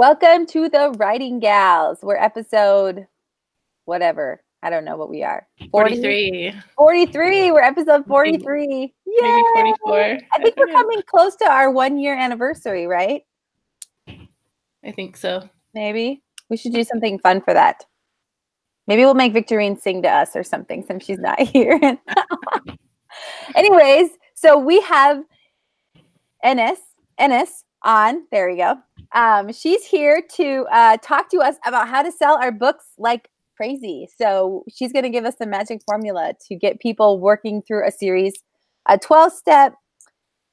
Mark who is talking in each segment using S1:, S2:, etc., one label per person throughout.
S1: Welcome to the Writing Gals. We're episode whatever. I don't know what we are.
S2: 43.
S1: 43. We're episode 43. Yay!
S2: Maybe 44.
S1: I think we're coming close to our 1-year anniversary, right?
S2: I think so.
S1: Maybe. We should do something fun for that. Maybe we'll make Victorine sing to us or something since she's not here. Anyways, so we have Ines on. There we go. She's here to talk to us about how to sell our books like crazy. So she's going to give us the magic formula to get people working through a series, a 12-step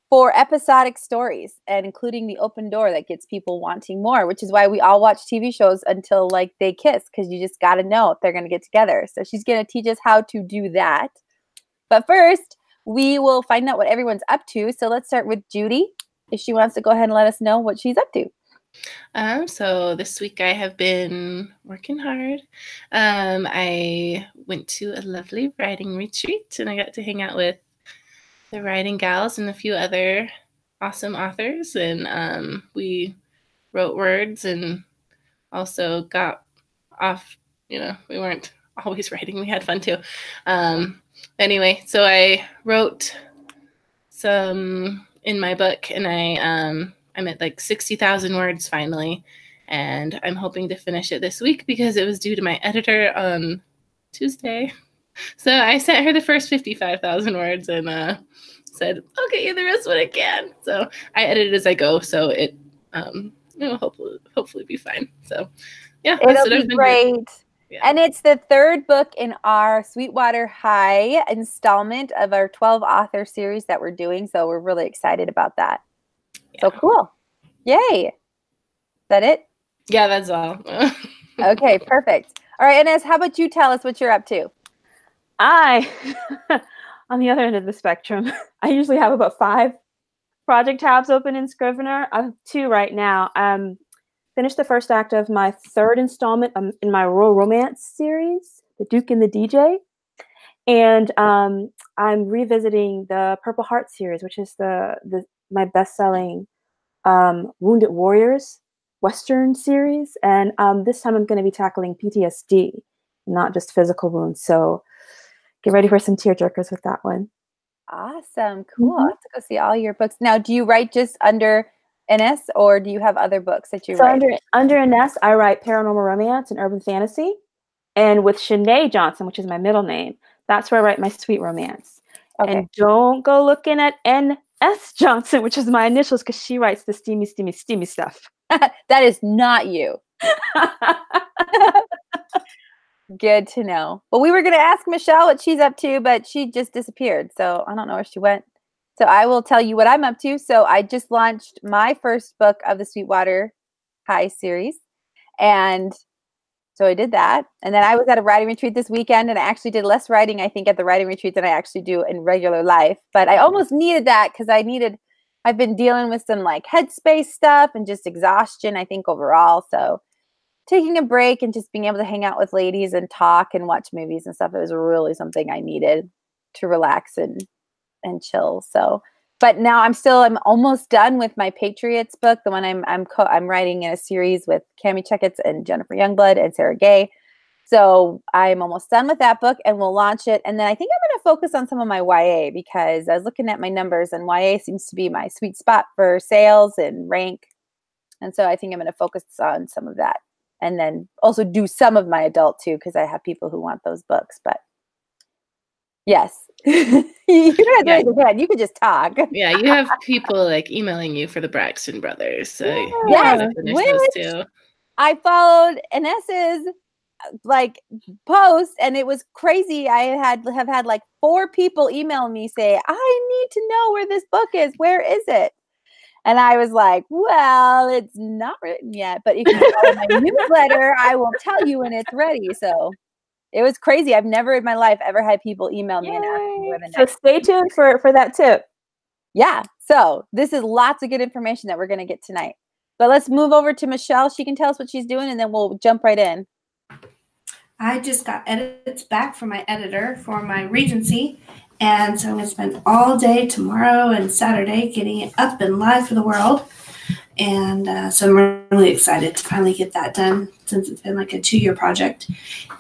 S1: for episodic stories, and including the open door that gets people wanting more, which is why we all watch TV shows until like they kiss, because you just got to know if they're going to get together. So she's going to teach us how to do that. But first, we will find out what everyone's up to. So let's start with Judy, if she wants to go ahead and let us know what she's up to.
S2: So this week I have been working hard. I went to a lovely writing retreat and I got to hang out with the Writing Gals and a few other awesome authors. And we wrote words and also got off, we weren't always writing. We had fun too. Anyway, so I wrote some in my book and I'm at like 60,000 words finally, and I'm hoping to finish it this week because it was due to my editor on Tuesday. So I sent her the first 55,000 words and said, "I'll get you the rest when I can." So I edit it as I go, so it hopefully be fine. So yeah,
S1: it'll be great. Yeah. And it's the third book in our Sweetwater High installment of our 12 author series that we're doing. So we're really excited about that. Yeah. So cool. Yay. Is that it?
S2: Yeah, that's all.
S1: Okay, perfect. All right, Ines, how about you tell us what you're up to?
S3: On the other end of the spectrum, I usually have about 5 project tabs open in Scrivener. I have 2 right now. Finished the first act of my 3rd installment in my rural romance series, The Duke and the DJ. And I'm revisiting the Purple Heart series, which is my best-selling Wounded Warriors Western series. And this time I'm going to be tackling PTSD, not just physical wounds. So get ready for some tearjerkers with that one.
S1: Awesome. Cool. I'll have to go see all your books. Now, do you write just under Ines, or do you have other books that you write?
S3: Under Ines, I write paranormal romance and urban fantasy. And with Ines Johnson, which is my middle name, that's where I write my sweet romance. Okay. And don't go looking at N.S. Johnson, which is my initials, because she writes the steamy stuff.
S1: That is not you. Good to know. Well, we were going to ask Michelle what she's up to, but she just disappeared. So I don't know where she went. So I will tell you what I'm up to. So I just launched my first book of the Sweetwater High series. And so I did that. And then I was at a writing retreat this weekend, and I actually did less writing, I think, at the writing retreat than I actually do in regular life. But I almost needed that because I've been dealing with some like headspace stuff and just exhaustion, I think, overall. So taking a break and just being able to hang out with ladies and talk and watch movies and stuff, it was really something I needed to relax and chill. So, but now I'm almost done with my Patriots book, the one I'm writing in a series with Cammie Checketts and Jennifer Youngblood and Sarah Gay. So I'm almost done with that book, and we'll launch it. And then I think I'm going to focus on some of my YA, because I was looking at my numbers, and YA seems to be my sweet spot for sales and rank. And so I think I'm going to focus on some of that, and then also do some of my adult too, because I have people who want those books. But yes. You could just talk.
S2: Yeah, you have people like emailing you for the Braxton Brothers. So
S1: yes, too. I followed Ines's like post, and it was crazy. I have had like 4 people email me say, "I need to know where this book is. Where is it?" And I was like, "Well, it's not written yet, but if you follow my newsletter, I will tell you when it's ready." So it was crazy. I've never in my life ever had people email me and ask me where the next.
S3: So stay tuned for that tip.
S1: Yeah. So this is lots of good information that we're going to get tonight. But let's move over to Michelle. She can tell us what she's doing, and then we'll jump right in.
S4: I just got edits back from my editor for my Regency, and so I'm going to spend all day tomorrow and Saturday getting it up and live for the world. And so I'm really excited to finally get that done, since it's been like a 2-year project.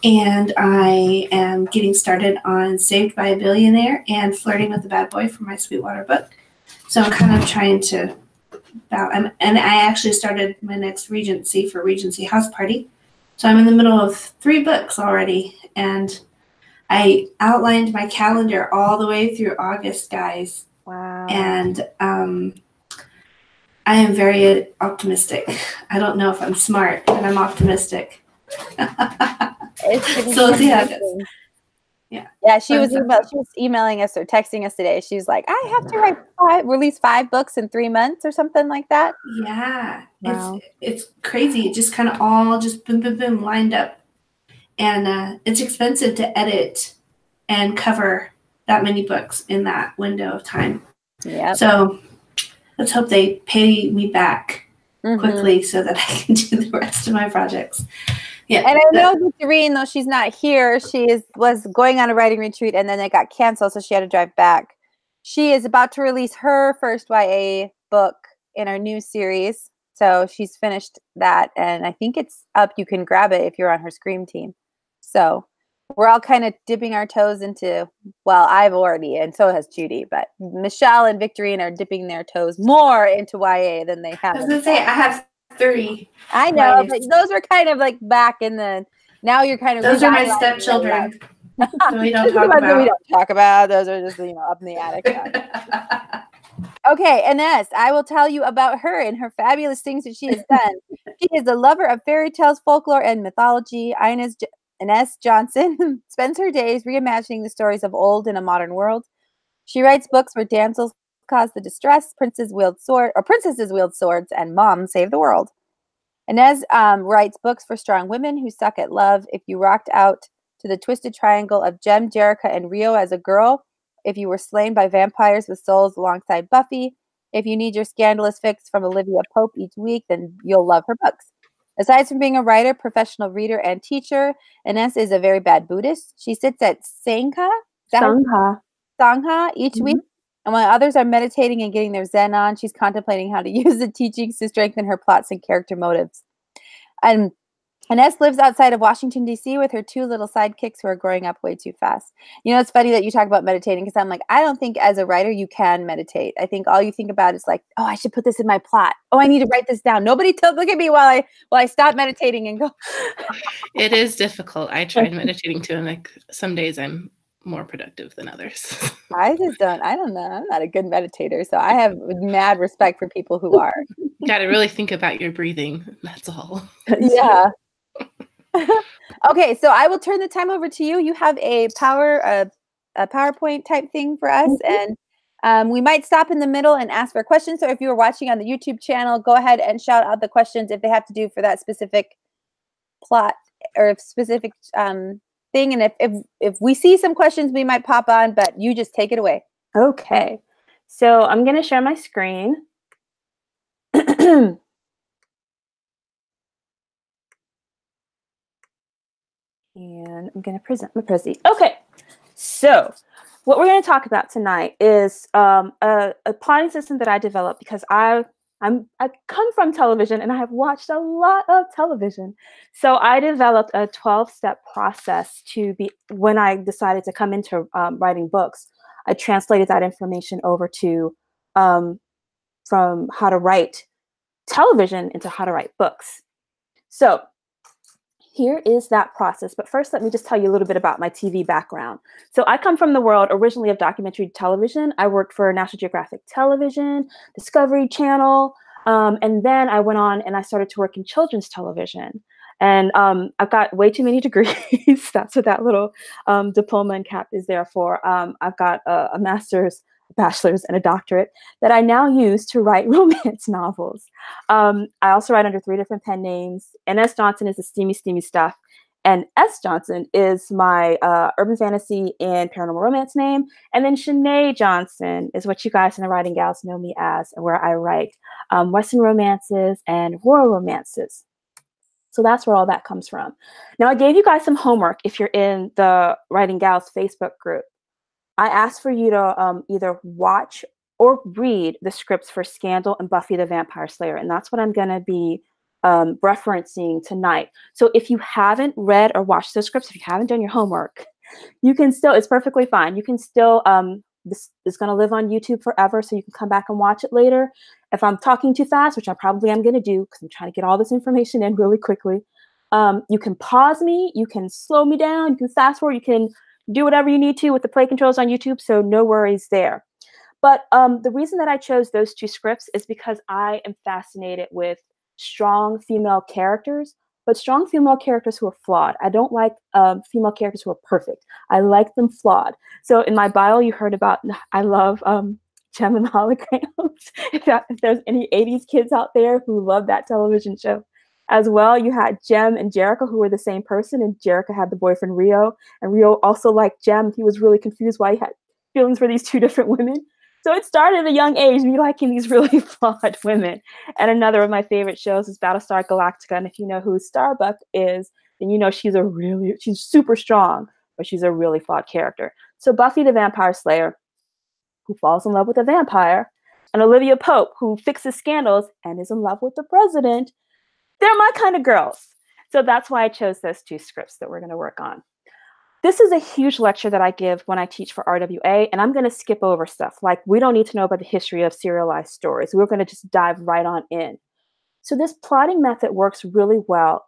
S4: And I am getting started on Saved by a Billionaire and Flirting with the Bad Boy for my Sweetwater book. So I'm kind of trying to, and I actually started my next Regency for Regency House Party. So I'm in the middle of 3 books already. And I outlined my calendar all the way through August, guys.
S3: Wow.
S4: And I am very optimistic. I don't know if I'm smart, but I'm optimistic. So
S1: yeah. She was emailing us or texting us today. She was like, I have to release 5 books in 3 months or something like that.
S4: Yeah,
S3: wow.
S4: it's crazy. It just kind of all just boom, boom, boom lined up, and it's expensive to edit and cover that many books in that window of time.
S1: Yeah.
S4: So let's hope they pay me back quickly so that I can do the rest of my projects. Yeah.
S1: And I know Victorine, though she's not here, was going on a writing retreat and then it got canceled, so she had to drive back. She is about to release her first YA book in our new series. So she's finished that, and I think it's up. You can grab it if you're on her Scream team. So we're all kind of dipping our toes into, well, I've already, and so has Judy, but Michelle and Victorine are dipping their toes more into YA than they have.
S4: I was going to say, I have 3.
S1: I know, but those are kind of like back in the, now you're kind of.
S4: Those are my stepchildren. So we don't talk about.
S1: We don't talk about. Those are just, up in the attic. Okay, Ines, I will tell you about her and her fabulous things that she has done. She is a lover of fairy tales, folklore, and mythology. Ines Johnson spends her days reimagining the stories of old in a modern world. She writes books where damsels cause the distress, princesses wield swords, and moms save the world. Ines writes books for strong women who suck at love. If you rocked out to the twisted triangle of Jem, Jerica, and Rio as a girl, if you were slain by vampires with souls alongside Buffy, if you need your scandalous fix from Olivia Pope each week, then you'll love her books. Aside from being a writer, professional reader, and teacher, Ines is a very bad Buddhist. She sits at Sangha each week, and while others are meditating and getting their Zen on, she's contemplating how to use the teachings to strengthen her plots and character motives. And Ines lives outside of Washington, D.C. with her 2 little sidekicks who are growing up way too fast. It's funny that you talk about meditating, because I'm like, I don't think as a writer you can meditate. I think all you think about is like, oh, I should put this in my plot. Oh, I need to write this down. Nobody look at me while I stop meditating and go.
S2: It is difficult. I tried meditating too, and like some days I'm more productive than others.
S1: I don't know. I'm not a good meditator, so I have mad respect for people who are.
S2: You got to really think about your breathing. That's all.
S1: Yeah. Okay, so I will turn the time over to you. You have a PowerPoint type thing for us, and we might stop in the middle and ask for questions. So if you are watching on the YouTube channel, go ahead and shout out the questions if they have to do for that specific plot or specific thing. And if we see some questions, we might pop on, but you just take it away.
S3: Okay, so I'm going to share my screen. And I'm going to present my prezi. Okay, so what we're going to talk about tonight is a plotting system that I developed because I come from television and I have watched a lot of television. So I developed a 12-step process when I decided to come into writing books. I translated that information over to from how to write television into how to write books. So here is that process. But first, let me just tell you a little bit about my TV background. So I come from the world originally of documentary television. I worked for National Geographic Television, Discovery Channel, and then I went on and I started to work in children's television. And I've got way too many degrees. That's what that little diploma and cap is there for. I've got a master's, a bachelor's, and a doctorate that I now use to write romance novels. I also write under 3 different pen names. Ines Johnson is the steamy stuff. And S. Johnson is my urban fantasy and paranormal romance name. And then Shanae Johnson is what you guys in the Writing Gals know me as, where I write Western romances and horror romances. So that's where all that comes from. Now, I gave you guys some homework if you're in the Writing Gals Facebook group. I asked for you to either watch or read the scripts for Scandal and Buffy the Vampire Slayer. And that's what I'm going to be referencing tonight. So if you haven't read or watched those scripts, if you haven't done your homework, you can still, it's perfectly fine. You can still, this is going to live on YouTube forever, so you can come back and watch it later. If I'm talking too fast, which I probably am going to do because I'm trying to get all this information in really quickly, you can pause me, you can slow me down, you can fast forward, you can do whatever you need to with the play controls on YouTube, so no worries there. But the reason that I chose those two scripts is because I am fascinated with strong female characters, but strong female characters who are flawed. I don't like female characters who are perfect. I like them flawed. So in my bio, you heard about, I love Gem and the Holograms. If there's any 80s kids out there who love that television show as well, you had Gem and Jericho, who were the same person, and Jericho had the boyfriend Rio, and Rio also liked Gem. He was really confused why he had feelings for these two different women. So it started at a young age, me liking these really flawed women. And another of my favorite shows is Battlestar Galactica. And if you know who Starbuck is, then you know she's super strong, but she's a really flawed character. So Buffy the Vampire Slayer, who falls in love with a vampire, and Olivia Pope, who fixes scandals and is in love with the president, they're my kind of girls. So that's why I chose those two scripts that we're going to work on. This is a huge lecture that I give when I teach for RWA, and I'm going to skip over stuff like we don't need to know about the history of serialized stories. We're going to just dive right on in. So this plotting method works really well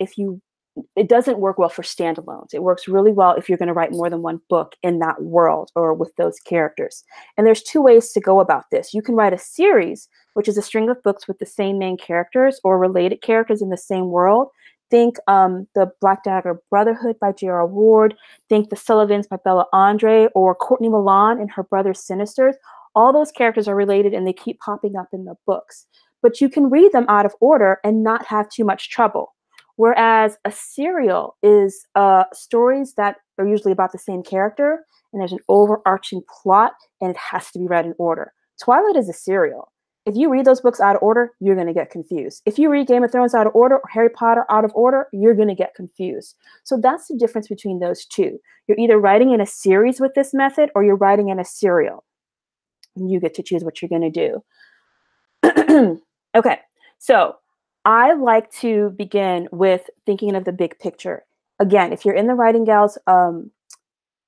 S3: it doesn't work well for standalones. It works really well if you're going to write more than one book in that world or with those characters. And there's two ways to go about this. You can write a series, which is a string of books with the same main characters or related characters in the same world. Think the Black Dagger Brotherhood by J.R. Ward. Think The Sullivans by Bella Andre, or Courtney Milan and her brother Sinisters. All those characters are related and they keep popping up in the books. But you can read them out of order and not have too much trouble. Whereas a serial is stories that are usually about the same character, and there's an overarching plot, and it has to be read in order. Twilight is a serial. If you read those books out of order, you're going to get confused. If you read Game of Thrones out of order or Harry Potter out of order, you're going to get confused. So that's the difference between those two. You're either writing in a series with this method or you're writing in a serial. And you get to choose what you're going to do. Okay, so I like to begin with thinking of the big picture. Again, if you're in the Writing Gals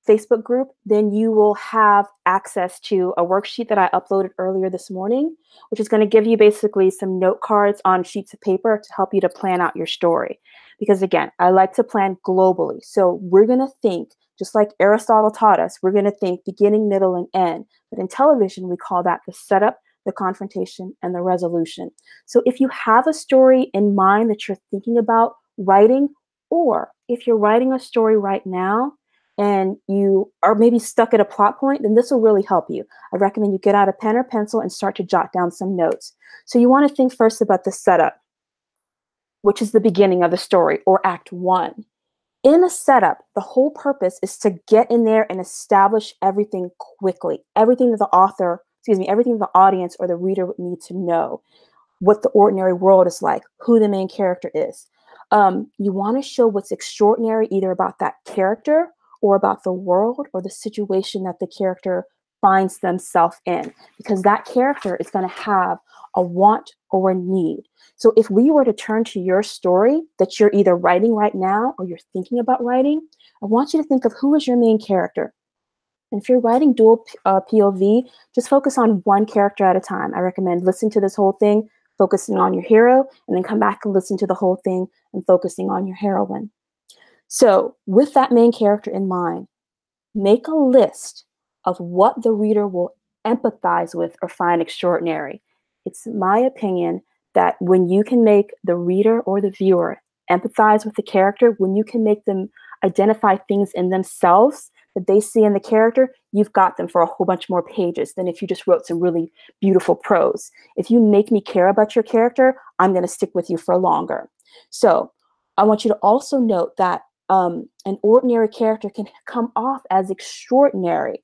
S3: Facebook group, then you will have access to a worksheet that I uploaded earlier this morning, which is going to give you basically some note cards on sheets of paper to help you to plan out your story. Because again, I like to plan globally. So we're going to think, just like Aristotle taught us, we're going to think beginning, middle, and end. But in television, we call that the setup, the confrontation, and the resolution. So if you have a story in mind that you're thinking about writing, or if you're writing a story right now, and you are maybe stuck at a plot point, then this will really help you. I recommend you get out a pen or pencil and start to jot down some notes. So you want to think first about the setup, which is the beginning of the story, or act one. In a setup, the whole purpose is to get in there and establish everything quickly, everything that everything the audience or the reader would need to know, what the ordinary world is like, who the main character is. You want to show what's extraordinary either about that character or about the world or the situation that the character finds themselves in, because that character is going to have a want or a need. So if we were to turn to your story that you're either writing right now or you're thinking about writing, I want you to think of who is your main character. And if you're writing dual POV, just focus on one character at a time. I recommend listening to this whole thing, focusing on your hero, and then come back and listen to the whole thing and focusing on your heroine. So with that main character in mind, make a list of what the reader will empathize with or find extraordinary. It's my opinion that when you can make the reader or the viewer empathize with the character, when you can make them identify things in themselves that they see in the character, you've got them for a whole bunch more pages than if you just wrote some really beautiful prose. If you make me care about your character, I'm going to stick with you for longer. So I want you to also note that an ordinary character can come off as extraordinary.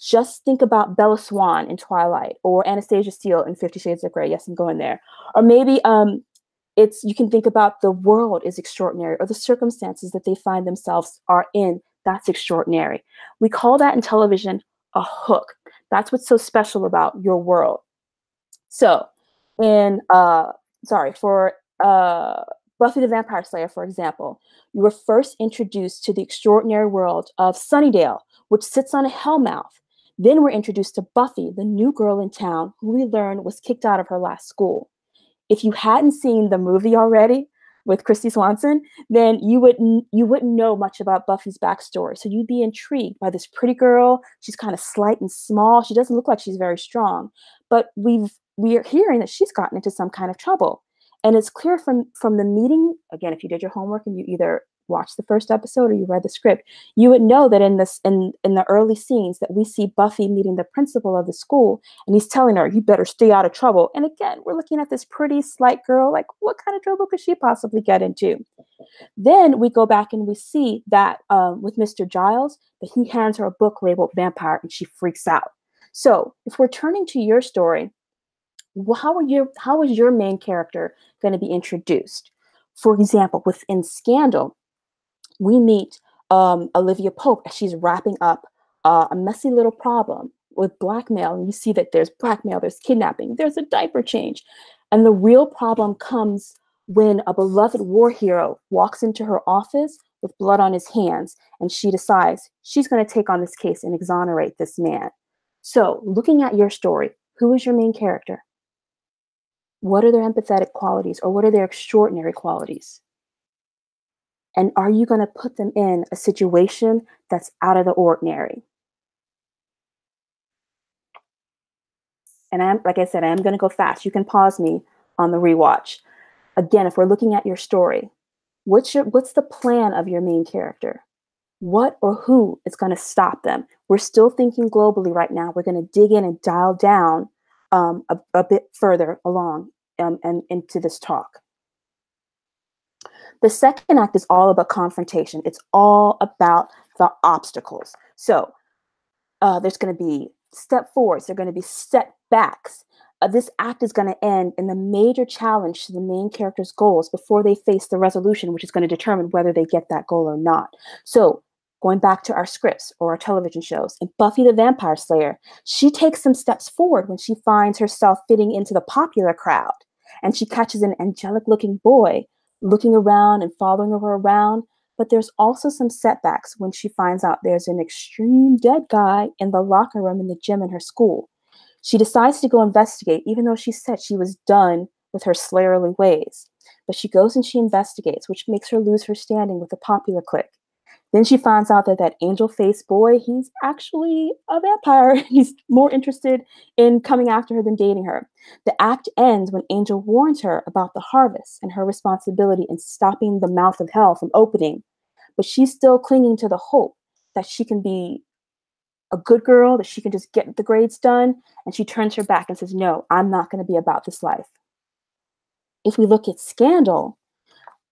S3: Just think about Bella Swan in Twilight, or Anastasia Steele in 50 Shades of Grey. Yes, I'm going there. Or maybe you can think about the world is extraordinary, or the circumstances that they find themselves are in. That's extraordinary. We call that in television a hook. That's what's so special about your world. So in, for Buffy the Vampire Slayer, for example, you were first introduced to the extraordinary world of Sunnydale, which sits on a hellmouth. Then we're introduced to Buffy, the new girl in town, who we learned was kicked out of her last school. If you hadn't seen the movie already with Christy Swanson, then you wouldn't know much about Buffy's backstory. So you'd be intrigued by this pretty girl. She's kind of slight and small. She doesn't look like she's very strong, but we are hearing that she's gotten into some kind of trouble. And it's clear from the meeting, again, if you did your homework and you either watched the first episode or you read the script, you would know that in the early scenes that we see Buffy meeting the principal of the school, and he's telling her, you better stay out of trouble. And again, we're looking at this pretty slight girl, like what kind of trouble could she possibly get into? Then we go back and we see that with Mr. Giles, that he hands her a book labeled Vampire, and she freaks out. So if we're turning to your story, how is your main character going to be introduced? For example, within Scandal, we meet Olivia Pope as she's wrapping up a messy little problem with blackmail. And you see that there's blackmail, there's kidnapping, there's a diaper change. And the real problem comes when a beloved war hero walks into her office with blood on his hands, and she decides she's going to take on this case and exonerate this man. So looking at your story, who is your main character? What are their empathetic qualities, or what are their extraordinary qualities? And are you going to put them in a situation that's out of the ordinary? And like I said, I am going to go fast. You can pause me on the rewatch. Again, if we're looking at your story, what's the plan of your main character? What or who is going to stop them? We're still thinking globally right now. We're going to dig in and dial down a bit further along and into this talk. The second act is all about confrontation. It's all about the obstacles. So there's going to be step forwards. There are going to be step backs. This act is going to end in the major challenge to the main character's goals before they face the resolution, which is going to determine whether they get that goal or not. So going back to our scripts or our television shows, in Buffy the Vampire Slayer, she takes some steps forward when she finds herself fitting into the popular crowd, and she catches an angelic-looking boy looking around and following her around. But there's also some setbacks when she finds out there's an extreme dead guy in the locker room in the gym in her school. She decides to go investigate, even though she said she was done with her slayerly ways. But she goes and she investigates, which makes her lose her standing with the popular clique. Then she finds out that that angel-faced boy, he's actually a vampire. He's more interested in coming after her than dating her. The act ends when Angel warns her about the harvest and her responsibility in stopping the mouth of hell from opening. But she's still clinging to the hope that she can be a good girl, that she can just get the grades done. And she turns her back and says, no, I'm not going to be about this life. If we look at Scandal,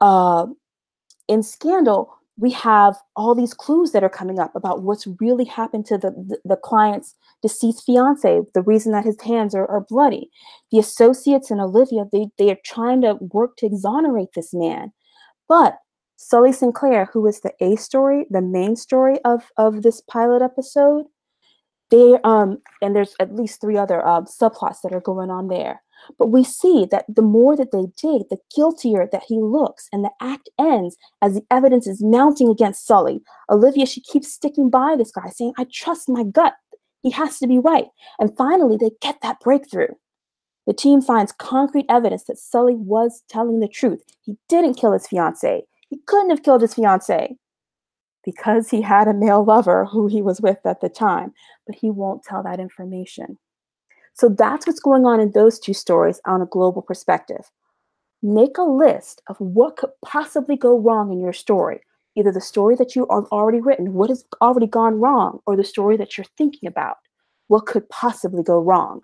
S3: in Scandal, we have all these clues that are coming up about what's really happened to the client's deceased fiance, the reason that his hands are bloody. The associates and Olivia, they are trying to work to exonerate this man. But Sully Sinclair, who is the A story, the main story of this pilot episode, and there's at least 3 other subplots that are going on there. But we see that the more that they dig, the guiltier that he looks, and the act ends as the evidence is mounting against Sully. Olivia, she keeps sticking by this guy, saying, I trust my gut. He has to be right. And finally, they get that breakthrough. The team finds concrete evidence that Sully was telling the truth. He didn't kill his fiancée. He couldn't have killed his fiancée because he had a male lover who he was with at the time, but he won't tell that information. So that's what's going on in those 2 stories on a global perspective. Make a list of what could possibly go wrong in your story. Either the story that you have already written, what has already gone wrong, or the story that you're thinking about. What could possibly go wrong?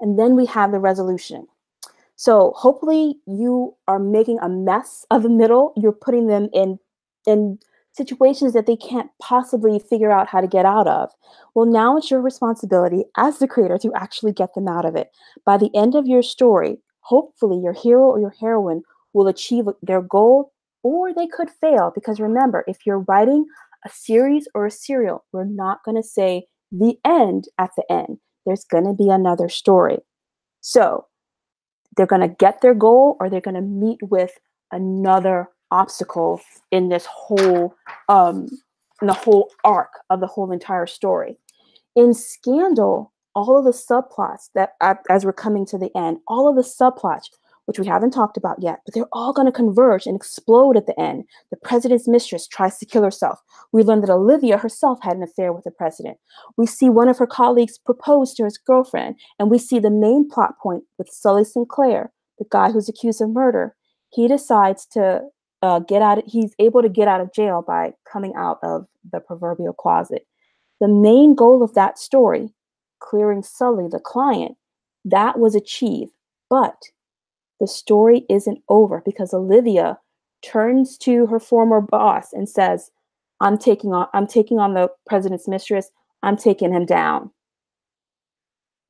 S3: And then we have the resolution. So hopefully you are making a mess of the middle. You're putting them in situations that they can't possibly figure out how to get out of. Well, now it's your responsibility as the creator to actually get them out of it. By the end of your story, hopefully your hero or your heroine will achieve their goal, or they could fail. Because remember, if you're writing a series or a serial, we're not going to say the end at the end. There's going to be another story. So they're going to get their goal, or they're going to meet with another obstacle in this whole in the whole arc of the whole entire story. In Scandal, all of the subplots that, as we're coming to the end, all of the subplots, which we haven't talked about yet, but they're all going to converge and explode at the end. The president's mistress tries to kill herself. We learn that Olivia herself had an affair with the president. We see one of her colleagues propose to his girlfriend, and we see the main plot point with Sully Sinclair, the guy who's accused of murder. He decides to he's able to get out of jail by coming out of the proverbial closet. The main goal of that story, clearing Sully, the client, that was achieved, but the story isn't over because Olivia turns to her former boss and says, I'm taking on the president's mistress. I'm taking him down.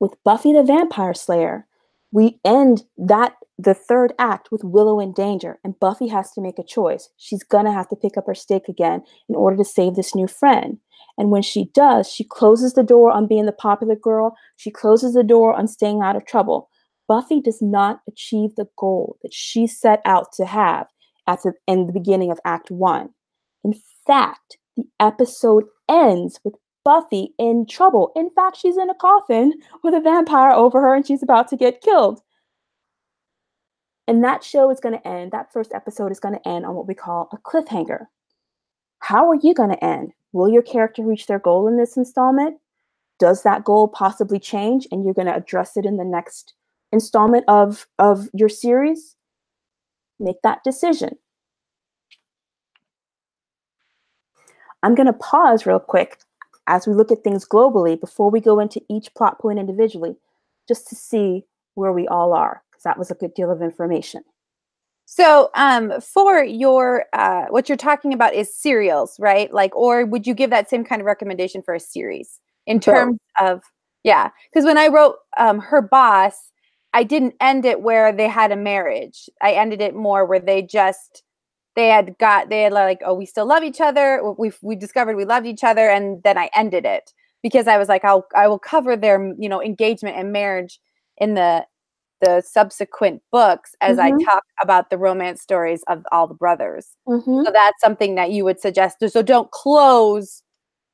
S3: With Buffy the Vampire Slayer, we end the third act with Willow in danger, and Buffy has to make a choice. She's gonna have to pick up her stake again in order to save this new friend. And when she does, she closes the door on being the popular girl. She closes the door on staying out of trouble. Buffy does not achieve the goal that she set out to have in the beginning of Act 1. In fact, the episode ends with Buffy in trouble. In fact, she's in a coffin with a vampire over her and she's about to get killed. And that show is going to end, that first episode is going to end on what we call a cliffhanger. How are you going to end? Will your character reach their goal in this installment? Does that goal possibly change and you're going to address it in the next installment of your series? Make that decision. I'm going to pause real quick as we look at things globally before we go into each plot point individually, just to see where we all are, because that was a good deal of information.
S1: So for your, what you're talking about is serials, right? Like, or would you give that same kind of recommendation for a series in terms of, yeah, because when I wrote Her Boss, I didn't end it where they had a marriage. I ended it more where they had like, oh, we still love each other. We discovered we loved each other. And then I ended it because I was like, I will cover their, engagement and marriage in the subsequent books as I talk about the romance stories of all the brothers. So that's something that you would suggest. So don't close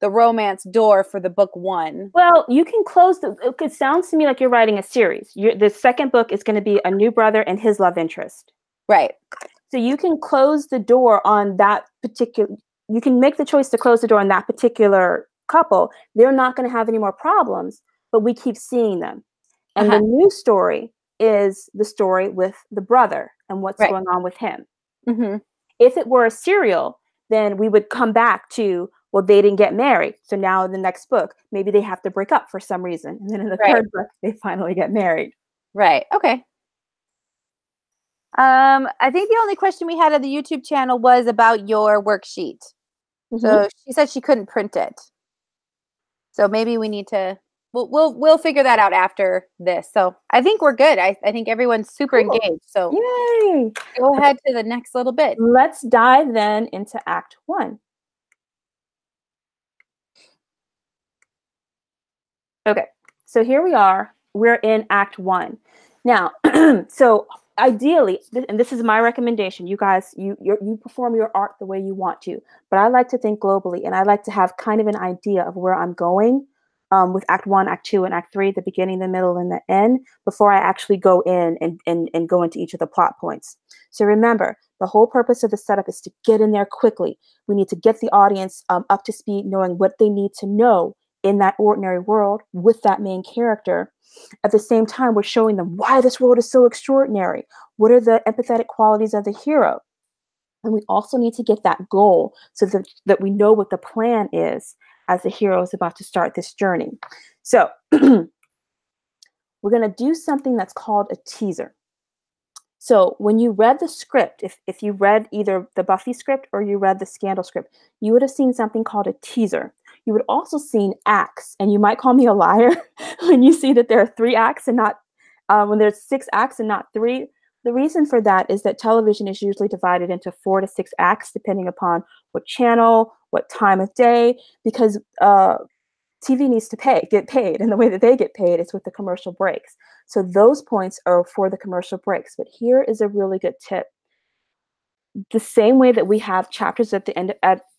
S1: the romance door for the book 1.
S3: Well, you can close it sounds to me like you're writing a series. The second book is going to be a new brother and his love interest.
S1: Right.
S3: So you can close the door on that you can make the choice to close the door on that particular couple. They're not going to have any more problems, but we keep seeing them. And the new story is the story with the brother and what's going on with him. If it were a serial, then we would come back to, well, they didn't get married. So now in the next book, maybe they have to break up for some reason. And then in the third book, they finally get married.
S1: Right. Okay. I think the only question we had on the YouTube channel was about your worksheet. So she said she couldn't print it. So maybe we need to, we'll figure that out after this. So I think we're good. I think everyone's super engaged. So
S3: yay!
S1: Go ahead to the next little bit.
S3: Let's dive then into Act 1. Okay, so here we are. We're in Act 1. Now, so ideally, and this is my recommendation, you guys, you perform your art the way you want to, but I like to think globally, and I like to have kind of an idea of where I'm going with Act 1, Act 2, and Act 3, the beginning, the middle, and the end, before I actually go in and go into each of the plot points. So remember, the whole purpose of the setup is to get in there quickly. We need to get the audience up to speed, knowing what they need to know in that ordinary world with that main character. At the same time, we're showing them why this world is so extraordinary. What are the empathetic qualities of the hero? And we also need to get that goal so that we know what the plan is as the hero is about to start this journey. So we're going to do something that's called a teaser. So when you read the script, if you read either the Buffy script or you read the Scandal script, you would have seen something called a teaser. You would also seen acts, and you might call me a liar when you see that there are 3 acts and not, when there's 6 acts and not 3. the reason for that is that television is usually divided into 4 to 6 acts, depending upon what channel, what time of day, because TV needs to get paid, and the way that they get paid is with the commercial breaks. So those points are for the commercial breaks. But here is a really good tip. The same way that we have chapters at the end,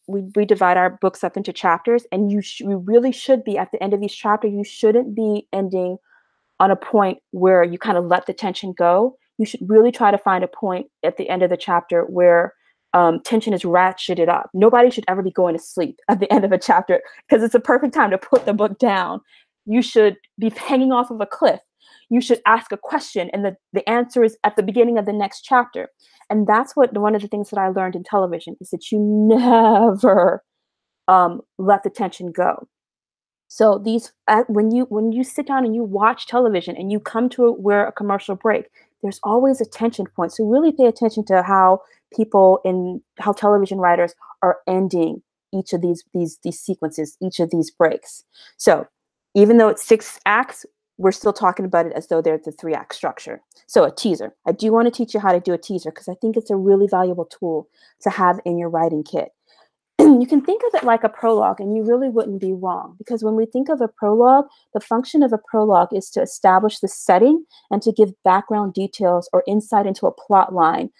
S3: we divide our books up into chapters, and you really should be, at the end of each chapter, you shouldn't be ending on a point where you kind of let the tension go. You should really try to find a point at the end of the chapter where tension is ratcheted up. Nobody should ever be going to sleep at the end of a chapter, because it's a perfect time to put the book down. You should be hanging off of a cliff. You should ask a question, and the answer is at the beginning of the next chapter. And that's one of the things that I learned in television, is that you never let the tension go. So when you sit down and you watch television and you come to a commercial break, there's always a tension point. So really pay attention to how television writers are ending each of these sequences, each of these breaks. So even though it's 6 acts, we're still talking about it as though they're the 3-act structure. So a teaser. I do want to teach you how to do a teaser, because I think it's a really valuable tool to have in your writing kit. You can think of it like a prologue, and you really wouldn't be wrong, because when we think of a prologue, the function of a prologue is to establish the setting and to give background details or insight into a plot line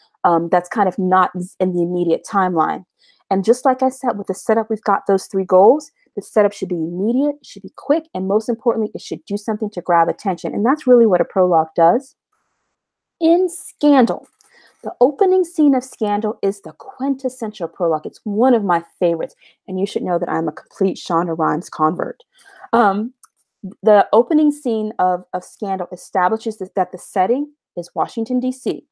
S3: that's kind of not in the immediate timeline. And just like I said, with the setup, we've got those 3 goals. The setup should be immediate, it should be quick, and most importantly, it should do something to grab attention. And that's really what a prologue does. In Scandal, the opening scene of Scandal is the quintessential prologue. It's one of my favorites, and you should know that I'm a complete Shonda Rhimes convert. The opening scene of Scandal establishes that the setting is Washington, D.C.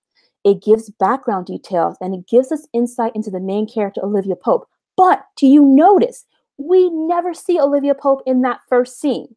S3: It gives background details, and it gives us insight into the main character, Olivia Pope. But do you notice, we never see Olivia Pope in that first scene?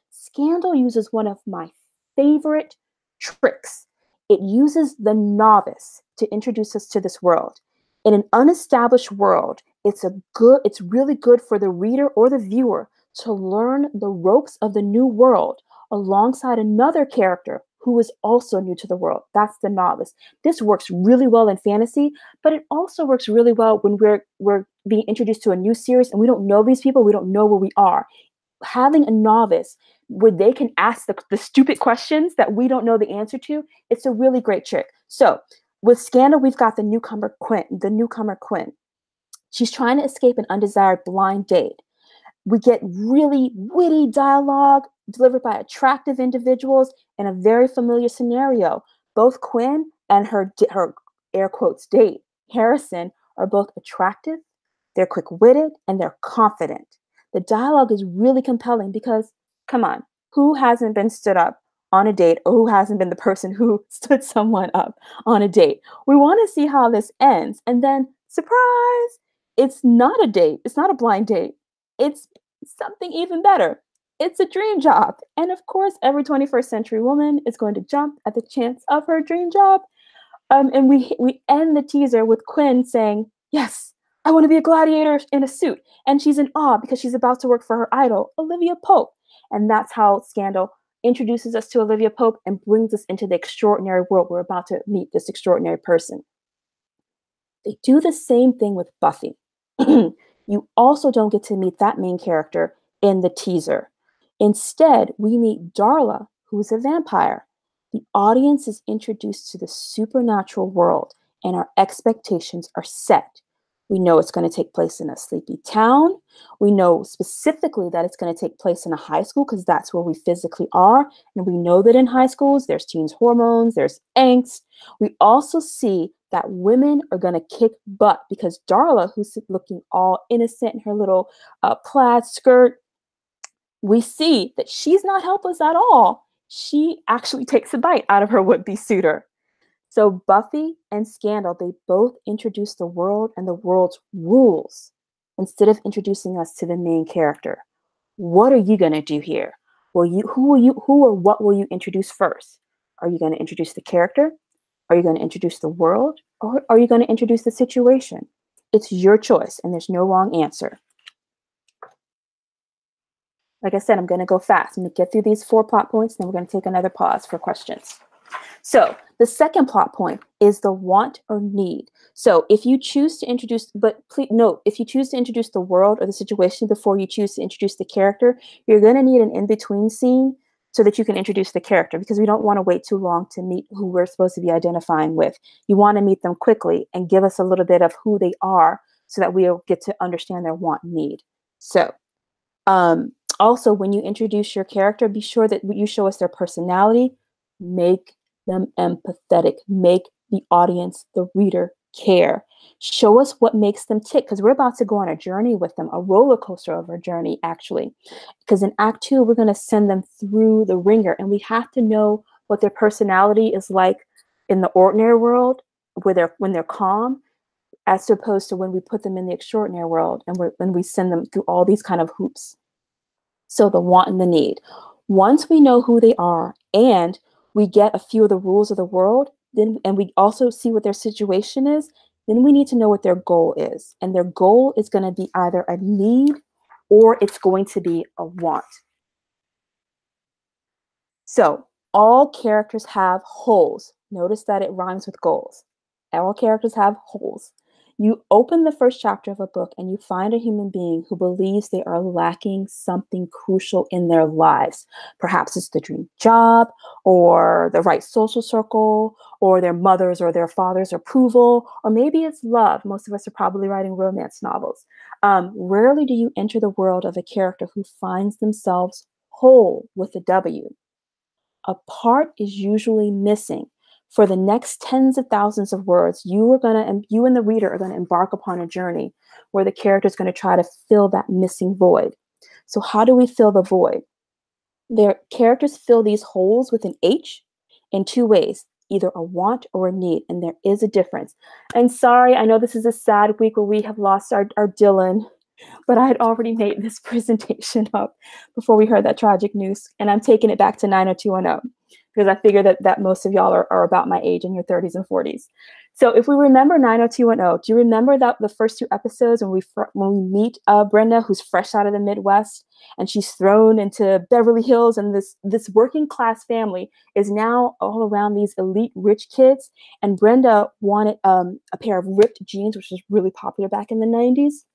S3: Scandal uses one of my favorite tricks. It uses the novice to introduce us to this world. In an unestablished world, it's really good for the reader or the viewer to learn the ropes of the new world alongside another character who is also new to the world. That's the novice. This works really well in fantasy, but it also works really well when we're being introduced to a new series and we don't know these people, we don't know where we are. Having a novice where they can ask the stupid questions that we don't know the answer to, it's a really great trick. So with Scandal, we've got the newcomer Quinn. She's trying to escape an undesired blind date. We get really witty dialogue delivered by attractive individuals in a very familiar scenario. Both Quinn and her air quotes date, Harrison, are both attractive, they're quick-witted, and they're confident. The dialogue is really compelling because, come on, who hasn't been stood up on a date, or who hasn't been the person who stood someone up on a date? We want to see how this ends. And then, surprise, it's not a date. It's not a blind date. It's something even better. It's a dream job. And of course, every 21st century woman is going to jump at the chance of her dream job. And we end the teaser with Quinn saying, yes, I want to be a gladiator in a suit. And she's in awe because she's about to work for her idol, Olivia Pope. And that's how Scandal introduces us to Olivia Pope and brings us into the extraordinary world. We're about to meet this extraordinary person. They do the same thing with Buffy. You also don't get to meet that main character in the teaser. Instead, we meet Darla, who's a vampire. The audience is introduced to the supernatural world, and our expectations are set. We know it's going to take place in a sleepy town. We know specifically that it's going to take place in a high school because that's where we physically are. And we know that in high schools, there's teens hormones, there's angst. We also see that women are going to kick butt because Darla, who's looking all innocent in her little plaid skirt, we see that she's not helpless at all. She actually takes a bite out of her would-be suitor. So Buffy and Scandal, they both introduce the world and the world's rules instead of introducing us to the main character. What are you going to do here? Who or what will you introduce first? Are you going to introduce the character? Are you going to introduce the world? Or are you going to introduce the situation? It's your choice, and there's no wrong answer. Like I said, I'm going to go fast. I'm going to get through these 4 plot points, and then we're going to take another pause for questions. So the second plot point is the want or need. So if you choose to introduce, but please note, if you choose to introduce the world or the situation before you choose to introduce the character, you're going to need an in-between scene so that you can introduce the character, because we don't want to wait too long to meet who we're supposed to be identifying with. You want to meet them quickly and give us a little bit of who they are so that we'll get to understand their want and need. So also, when you introduce your character, be sure that you show us their personality. Make them empathetic. Make the audience, the reader, care. Show us what makes them tick, because we're about to go on a journey with them, a roller coaster of a journey, actually. Because in Act 2, we're going to send them through the ringer, and we have to know what their personality is like in the ordinary world, when they're calm, as opposed to when we put them in the extraordinary world and when we send them through all these kind of hoops. So the want and the need. Once we know who they are and we get a few of the rules of the world, and we also see what their situation is, then we need to know what their goal is. And their goal is going to be either a need or it's going to be a want. So all characters have holes. Notice that it rhymes with goals. All characters have holes. You open the first chapter of a book and you find a human being who believes they are lacking something crucial in their lives. Perhaps it's the dream job or the right social circle or their mother's or their father's approval, or maybe it's love. Most of us are probably writing romance novels. Rarely do you enter the world of a character who finds themselves whole with a W. A part is usually missing. For the next tens of thousands of words, you and the reader are going to embark upon a journey where the character is going to try to fill that missing void. So how do we fill the void? Their characters fill these holes with an H in two ways, either a want or a need, and there is a difference. And sorry, I know this is a sad week where we have lost our Dylan, but I had already made this presentation up before we heard that tragic news, and I'm taking it back to 90210 because I figure that most of y'all are about my age, in your 30s and 40s. So if we remember 90210, do you remember that the first two episodes when we meet Brenda, who's fresh out of the Midwest, and she's thrown into Beverly Hills, and this working class family is now all around these elite rich kids, and Brenda wanted a pair of ripped jeans, which was really popular back in the 90s.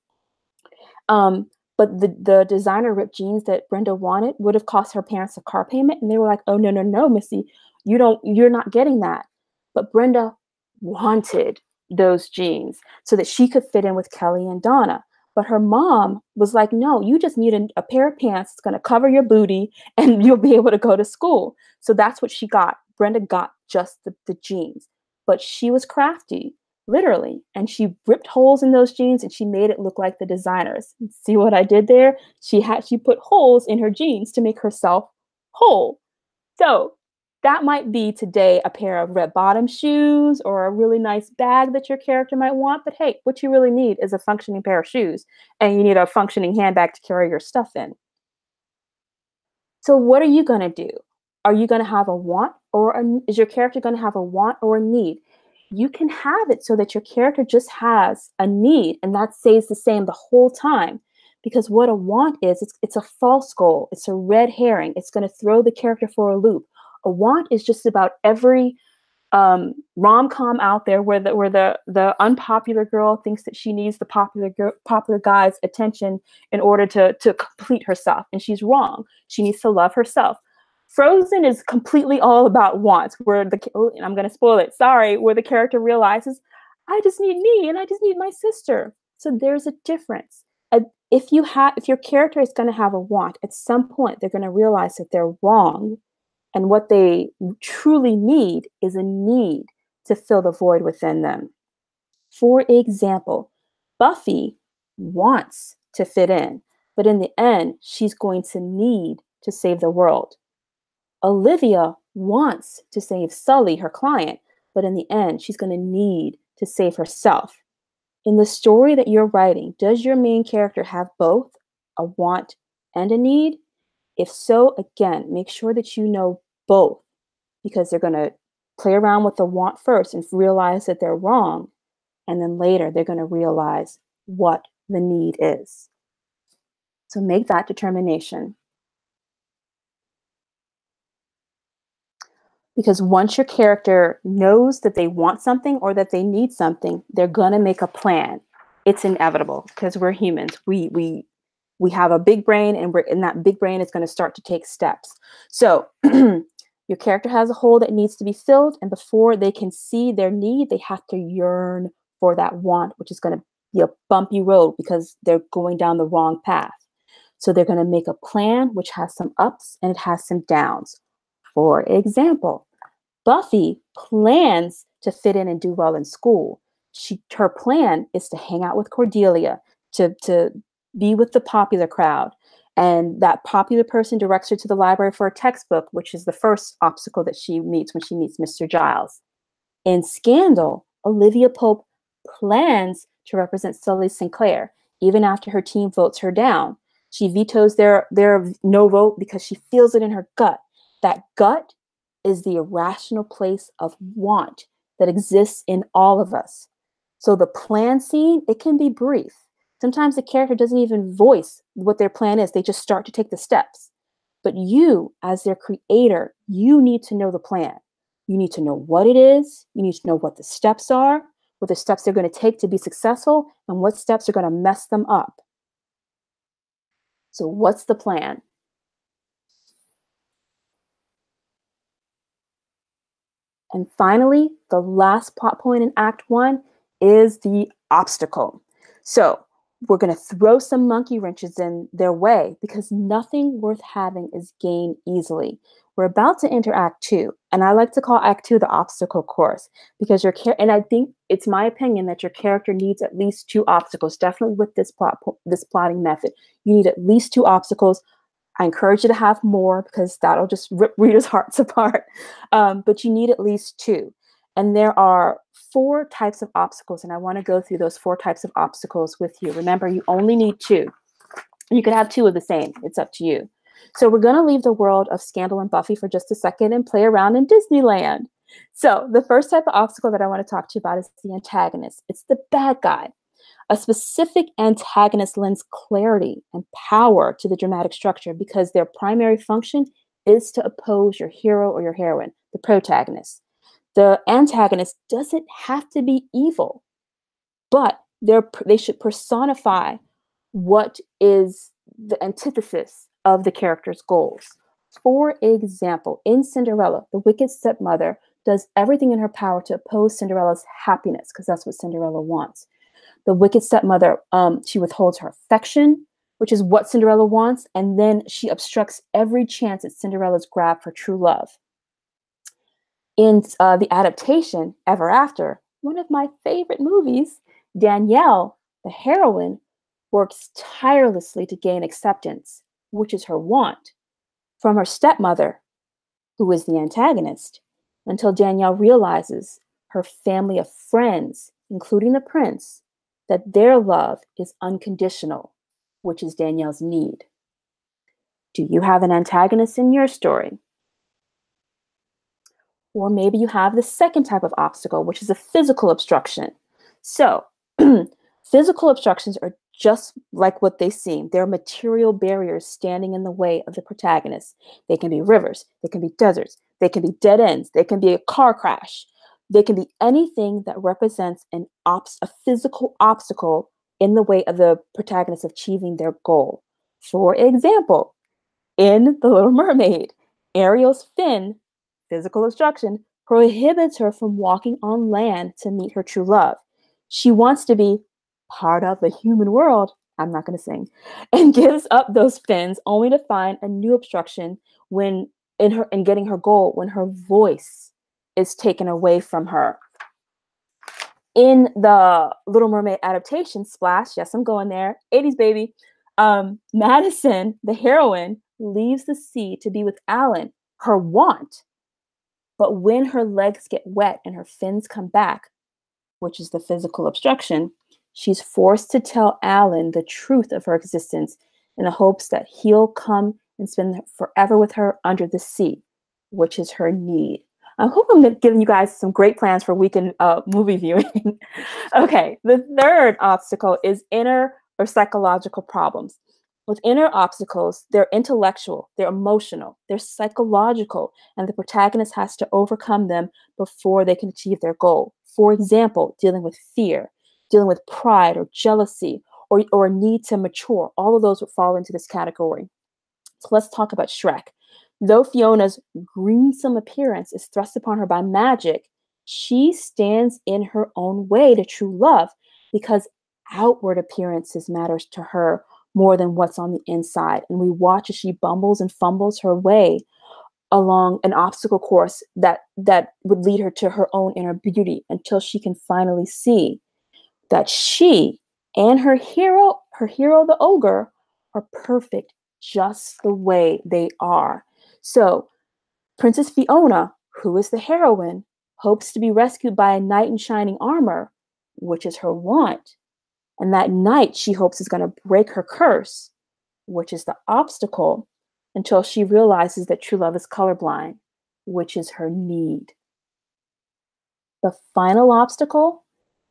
S3: But the designer ripped jeans that Brenda wanted would have cost her parents a car payment. And they were like, oh, no, Missy, you're not getting that. But Brenda wanted those jeans so that she could fit in with Kelly and Donna. But her mom was like, no, you just need a pair of pants that's going to cover your booty and you'll be able to go to school. So that's what she got. Brenda got just the jeans, but she was crafty. Literally. And she ripped holes in those jeans and she made it look like the designers. See what I did there? She put holes in her jeans to make herself whole. So that might be today a pair of red bottom shoes or a really nice bag that your character might want. But hey, what you really need is a functioning pair of shoes, and you need a functioning handbag to carry your stuff in. So what are you going to do? Are you going to have a want, or is your character going to have a want or a need? You can have it so that your character just has a need, and that stays the same the whole time. Because what a want is, it's a false goal. It's a red herring. It's going to throw the character for a loop. A want is just about every rom-com out there where the unpopular girl thinks that she needs the popular guy's attention in order to complete herself, and she's wrong. She needs to love herself. Frozen is completely all about wants, where and I'm going to spoil it, sorry, where the character realizes, I just need me and I just need my sister. So there's a difference. If your character is going to have a want, at some point they're going to realize that they're wrong, and what they truly need is a need to fill the void within them. For example, Buffy wants to fit in, but in the end, she's going to need to save the world. Olivia wants to save Sully, her client, but in the end, she's going to need to save herself. In the story that you're writing, does your main character have both a want and a need? If so, again, make sure that you know both, because they're going to play around with the want first and realize that they're wrong. And then later, they're going to realize what the need is. So make that determination. Because once your character knows that they want something or that they need something, they're going to make a plan. It's inevitable because we're humans. We have a big brain, and that big brain is going to start to take steps. So your character has a hole that needs to be filled, and before they can see their need, they have to yearn for that want, which is going to be a bumpy road because they're going down the wrong path. So they're going to make a plan which has some ups and it has some downs. For example, Buffy plans to fit in and do well in school. Her plan is to hang out with Cordelia, to be with the popular crowd. And that popular person directs her to the library for a textbook, which is the first obstacle that she meets when she meets Mr. Giles. In Scandal, Olivia Pope plans to represent Sully Sinclair, even after her team votes her down. She vetoes their no vote because she feels it in her gut. That gut is the irrational place of want that exists in all of us. So the plan scene, it can be brief. Sometimes the character doesn't even voice what their plan is. They just start to take the steps. But you, as their creator, you need to know the plan. You need to know what it is. You need to know what the steps are, what the steps they're going to take to be successful, and what steps are going to mess them up. So what's the plan? And finally, the last plot point in Act 1 is the obstacle. So we're going to throw some monkey wrenches in their way because nothing worth having is gained easily. We're about to enter Act 2, and I like to call Act 2 the obstacle course because and I think it's my opinion that your character needs at least 2 obstacles. Definitely with this plotting method, you need at least 2 obstacles. I encourage you to have more because that'll just rip readers' hearts apart. But you need at least 2. And there are 4 types of obstacles, and I want to go through those 4 types of obstacles with you. Remember, you only need 2. You could have 2 of the same. It's up to you. So we're going to leave the world of Scandal and Buffy for just a second and play around in Disneyland. So the first type of obstacle that I want to talk to you about is the antagonist. It's the bad guy. A specific antagonist lends clarity and power to the dramatic structure because their primary function is to oppose your hero or your heroine, the protagonist. The antagonist doesn't have to be evil, but they should personify what is the antithesis of the character's goals. For example, in Cinderella, the wicked stepmother does everything in her power to oppose Cinderella's happiness because that's what Cinderella wants. The wicked stepmother, she withholds her affection, which is what Cinderella wants, and then she obstructs every chance at Cinderella's grab for true love. In the adaptation, Ever After, one of my favorite movies, Danielle, the heroine, works tirelessly to gain acceptance, which is her want, from her stepmother, who is the antagonist, until Danielle realizes her family of friends, including the prince, that their love is unconditional, which is Danielle's need. Do you have an antagonist in your story? Or maybe you have the second type of obstacle, which is a physical obstruction. So physical obstructions are just like what they seem. They're material barriers standing in the way of the protagonist. They can be rivers, they can be deserts, they can be dead ends, they can be a car crash. They can be anything that represents a physical obstacle in the way of the protagonist achieving their goal. For example, in The Little Mermaid, Ariel's fin, physical obstruction, prohibits her from walking on land to meet her true love. She wants to be part of the human world, I'm not going to sing, and gives up those fins only to find a new obstruction when in getting her goal, when her voice is taken away from her. In the Little Mermaid adaptation, Splash, yes, I'm going there, 80s baby, Madison, the heroine, leaves the sea to be with Alan, her want. But when her legs get wet and her fins come back, which is the physical obstruction, she's forced to tell Alan the truth of her existence in the hopes that he'll come and spend forever with her under the sea, which is her need. I hope I'm giving you guys some great plans for weekend movie viewing. Okay, the third obstacle is inner or psychological problems. With inner obstacles, they're intellectual, they're emotional, they're psychological, and the protagonist has to overcome them before they can achieve their goal. For example, dealing with fear, dealing with pride or jealousy, or a need to mature. All of those would fall into this category. So let's talk about Shrek. Though Fiona's greensome appearance is thrust upon her by magic, she stands in her own way to true love because outward appearances matters to her more than what's on the inside. And we watch as she bumbles and fumbles her way along an obstacle course that would lead her to her own inner beauty until she can finally see that she and her hero the ogre, are perfect just the way they are. So Princess Fiona, who is the heroine, hopes to be rescued by a knight in shining armor, which is her want. And that knight she hopes is going to break her curse, which is the obstacle, until she realizes that true love is colorblind, which is her need. The final obstacle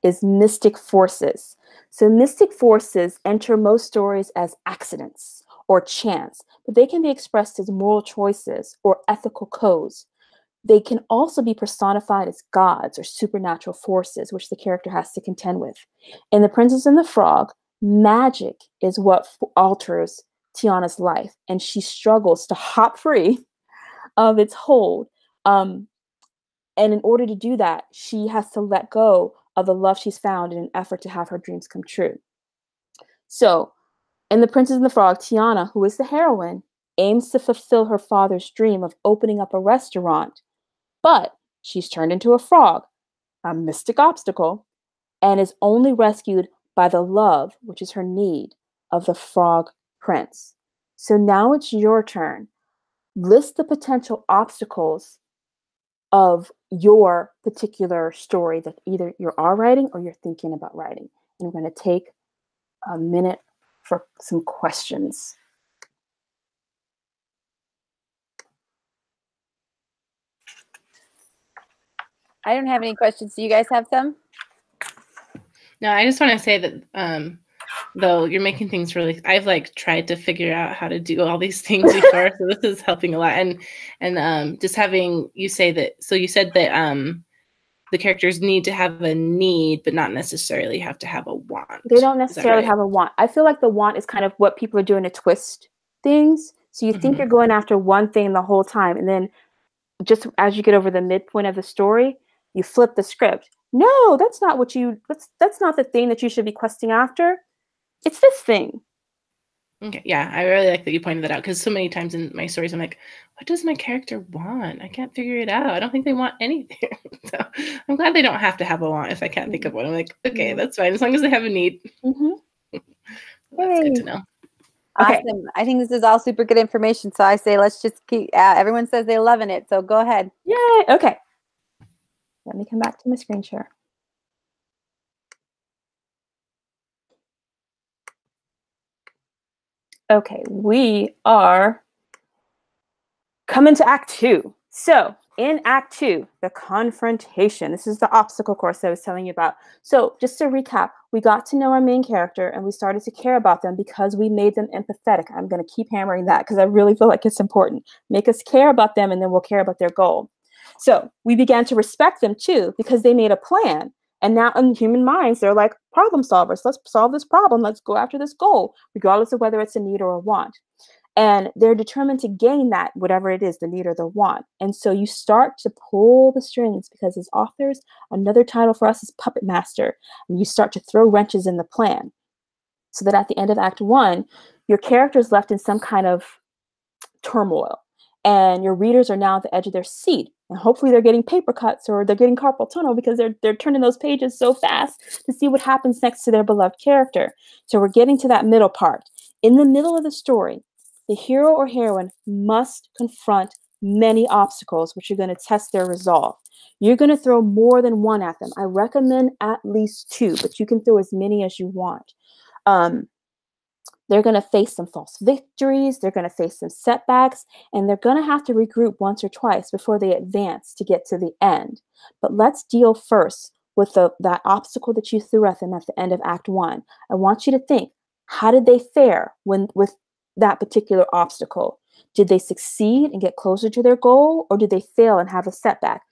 S3: is mystic forces. So mystic forces enter most stories as accidents or chance, but they can be expressed as moral choices or ethical codes. They can also be personified as gods or supernatural forces, which the character has to contend with. In The Princess and the Frog, magic is what alters Tiana's life, and she struggles to hop free of its hold. And in order to do that, she has to let go of the love she's found in an effort to have her dreams come true. So, in The Princess and the Frog, Tiana, who is the heroine, aims to fulfill her father's dream of opening up a restaurant, but she's turned into a frog, a mystic obstacle, and is only rescued by the love, which is her need, of the frog prince. So now it's your turn. List the potential obstacles of your particular story that either you are writing or you're thinking about writing. And we're going to take a minute for some questions.
S1: I don't have any questions. Do you guys have some?
S2: No, I just want to say that though you're making things really, I've like tried to figure out how to do all these things before, so this is helping a lot. And just having you say that, so you said that the characters need to have a need, but not necessarily have to have a want.
S3: They don't necessarily have a want. I feel like the want is kind of what people are doing to twist things. So you think you're going after one thing the whole time, and then just as you get over the midpoint of the story, you flip the script. No, that's not what that's not the thing that you should be questing after. It's this thing.
S2: Okay, yeah, I really like that you pointed that out, because so many times in my stories, I'm like, what does my character want? I can't figure it out. I don't think they want anything. So I'm glad they don't have to have a want if I can't think of one. I'm like, okay, that's fine, as long as they have a need. That's good to know.
S1: Awesome.
S3: Okay.
S1: I think this is all super good information. So I say, let's just keep, everyone says they're loving it. So go ahead.
S3: Yay. Okay. Let me come back to my screen share. Okay, we are coming to Act 2. So in Act 2, the confrontation. This is the obstacle course I was telling you about. So just to recap, we got to know our main character and we started to care about them because we made them empathetic. I'm going to keep hammering that because I really feel like it's important. Make us care about them and then we'll care about their goal. So we began to respect them too because they made a plan. And now in human minds, they're like problem solvers. Let's solve this problem. Let's go after this goal, regardless of whether it's a need or a want. And they're determined to gain that, whatever it is, the need or the want. And so you start to pull the strings because as authors, another title for us is Puppet Master. And you start to throw wrenches in the plan so that at the end of Act 1, your character is left in some kind of turmoil. And your readers are now at the edge of their seat. And hopefully they're getting paper cuts or they're getting carpal tunnel because they're turning those pages so fast to see what happens next to their beloved character. So we're getting to that middle part. In the middle of the story, the hero or heroine must confront many obstacles, which are going to test their resolve. You're going to throw more than one at them. I recommend at least 2, but you can throw as many as you want. They're going to face some false victories. They're going to face some setbacks, and they're going to have to regroup once or twice before they advance to get to the end. But let's deal first with that obstacle that you threw at them at the end of Act 1. I want you to think, how did they fare with that particular obstacle? Did they succeed and get closer to their goal, or did they fail and have a setback?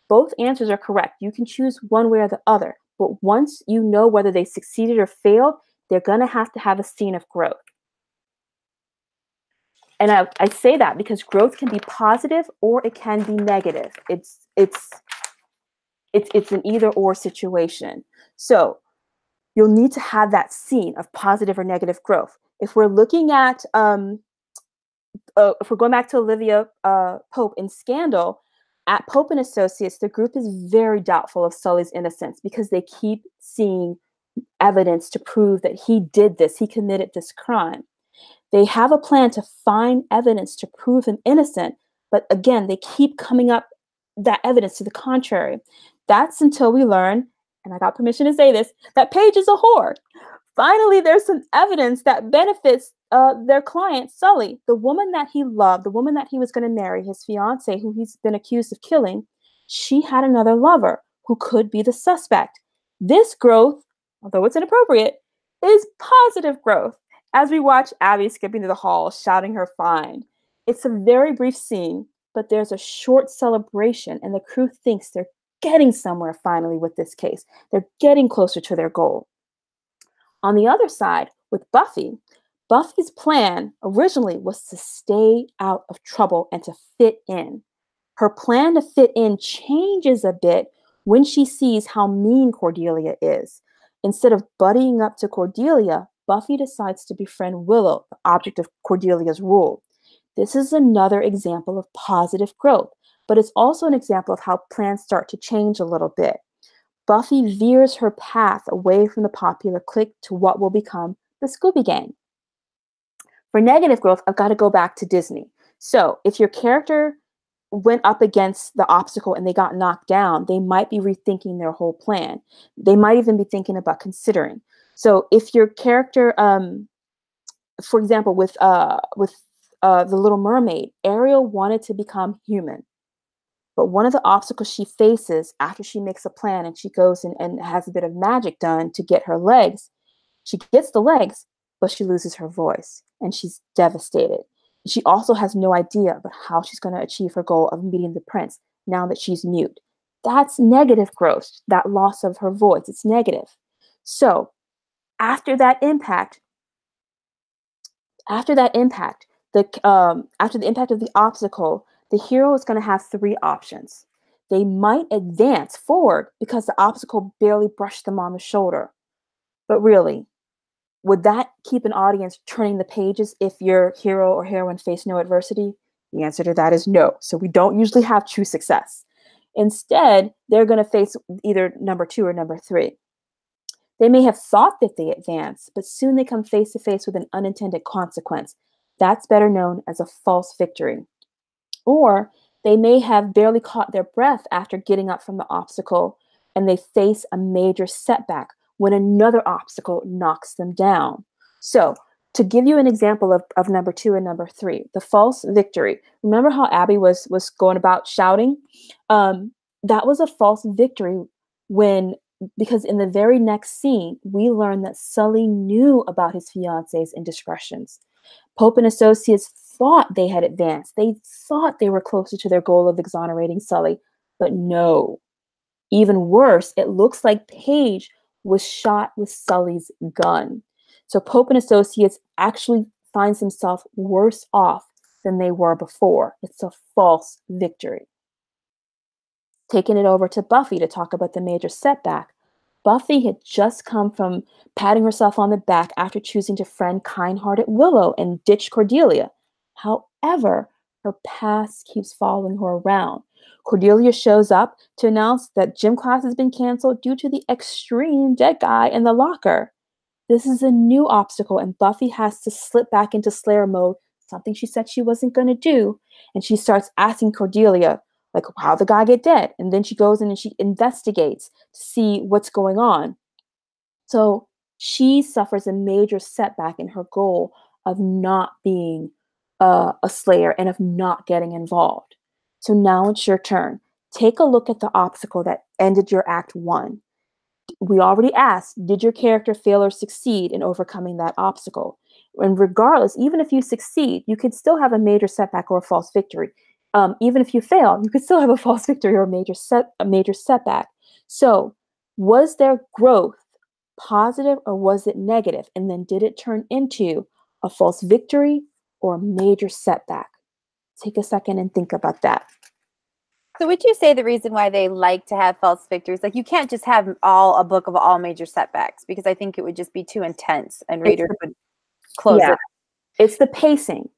S3: Both answers are correct. You can choose one way or the other. But once you know whether they succeeded or failed, they're going to have a scene of growth. And I say that because growth can be positive or it can be negative. It's an either or situation. So you'll need to have that scene of positive or negative growth. If we're looking at, if we're going back to Olivia Pope in Scandal, at Pope and Associates, the group is very doubtful of Sully's innocence because they keep seeing evidence to prove that he did this, he committed this crime. They have a plan to find evidence to prove him innocent, but again, they keep coming up that evidence to the contrary. That's until we learn, and I got permission to say this, that Paige is a whore. Finally, there's some evidence that benefits their client, Sully, the woman that he loved, the woman that he was going to marry, his fiance, who he's been accused of killing. She had another lover who could be the suspect. This growth, although it's inappropriate, is positive growth. As we watch Abby skipping through the hall, shouting her find. It's a very brief scene, but there's a short celebration, and the crew thinks they're getting somewhere finally with this case. They're getting closer to their goal. On the other side, with Buffy, Buffy's plan originally was to stay out of trouble and to fit in. Her plan to fit in changes a bit when she sees how mean Cordelia is. Instead of buddying up to Cordelia, Buffy decides to befriend Willow, the object of Cordelia's rule. This is another example of positive growth, but it's also an example of how plans start to change a little bit. Buffy veers her path away from the popular clique to what will become the Scooby Gang. For negative growth, I've got to go back to Disney. So if your character went up against the obstacle and they got knocked down, they might be rethinking their whole plan. They might even be thinking about considering. So if your character, for example, with The Little Mermaid, Ariel wanted to become human. But one of the obstacles she faces after she makes a plan and she goes and has a bit of magic done to get her legs, she gets the legs, but she loses her voice and she's devastated. She also has no idea about how she's going to achieve her goal of meeting the prince now that she's mute. That's negative growth, that loss of her voice. It's negative. So after the impact of the obstacle, the hero is going to have three options. They might advance forward because the obstacle barely brushed them on the shoulder. But really, would that keep an audience turning the pages if your hero or heroine face no adversity? The answer to that is no. So we don't usually have true success. Instead, they're going to face either number 2 or number 3. They may have thought that they advanced, but soon they come face to face with an unintended consequence. That's better known as a false victory. Or they may have barely caught their breath after getting up from the obstacle, and they face a major setback when another obstacle knocks them down. So to give you an example of number 2 and number 3, the false victory. Remember how Abby was going about shouting? That was a false victory because in the very next scene, we learn that Sully knew about his fiance's indiscretions. Pope and Associates thought they had advanced. They thought they were closer to their goal of exonerating Sully, but no. Even worse, it looks like Paige was shot with Sully's gun. So Pope and Associates actually finds himself worse off than they were before. It's a false victory. Taking it over to Buffy to talk about the major setback. Buffy had just come from patting herself on the back after choosing to friend kind-hearted Willow and ditch Cordelia. However, her past keeps following her around. Cordelia shows up to announce that gym class has been canceled due to the extreme dead guy in the locker. This is a new obstacle, and Buffy has to slip back into Slayer mode, something she said she wasn't going to do. And she starts asking Cordelia, like, how'd the guy get dead? And then she goes in and she investigates to see what's going on. So she suffers a major setback in her goal of not being a Slayer and of not getting involved. So now it's your turn. Take a look at the obstacle that ended your Act 1. We already asked, did your character fail or succeed in overcoming that obstacle? And regardless, even if you succeed, you could still have a major setback or a false victory. Even if you fail, you could still have a false victory or a major setback. So was their growth positive or was it negative? And then did it turn into a false victory or a major setback? Take a second and think about that.
S1: So would you say the reason why they like to have false victories, like you can't just have a book of all major setbacks, because I think it would just be too intense and readers would close it.
S3: It's the pacing.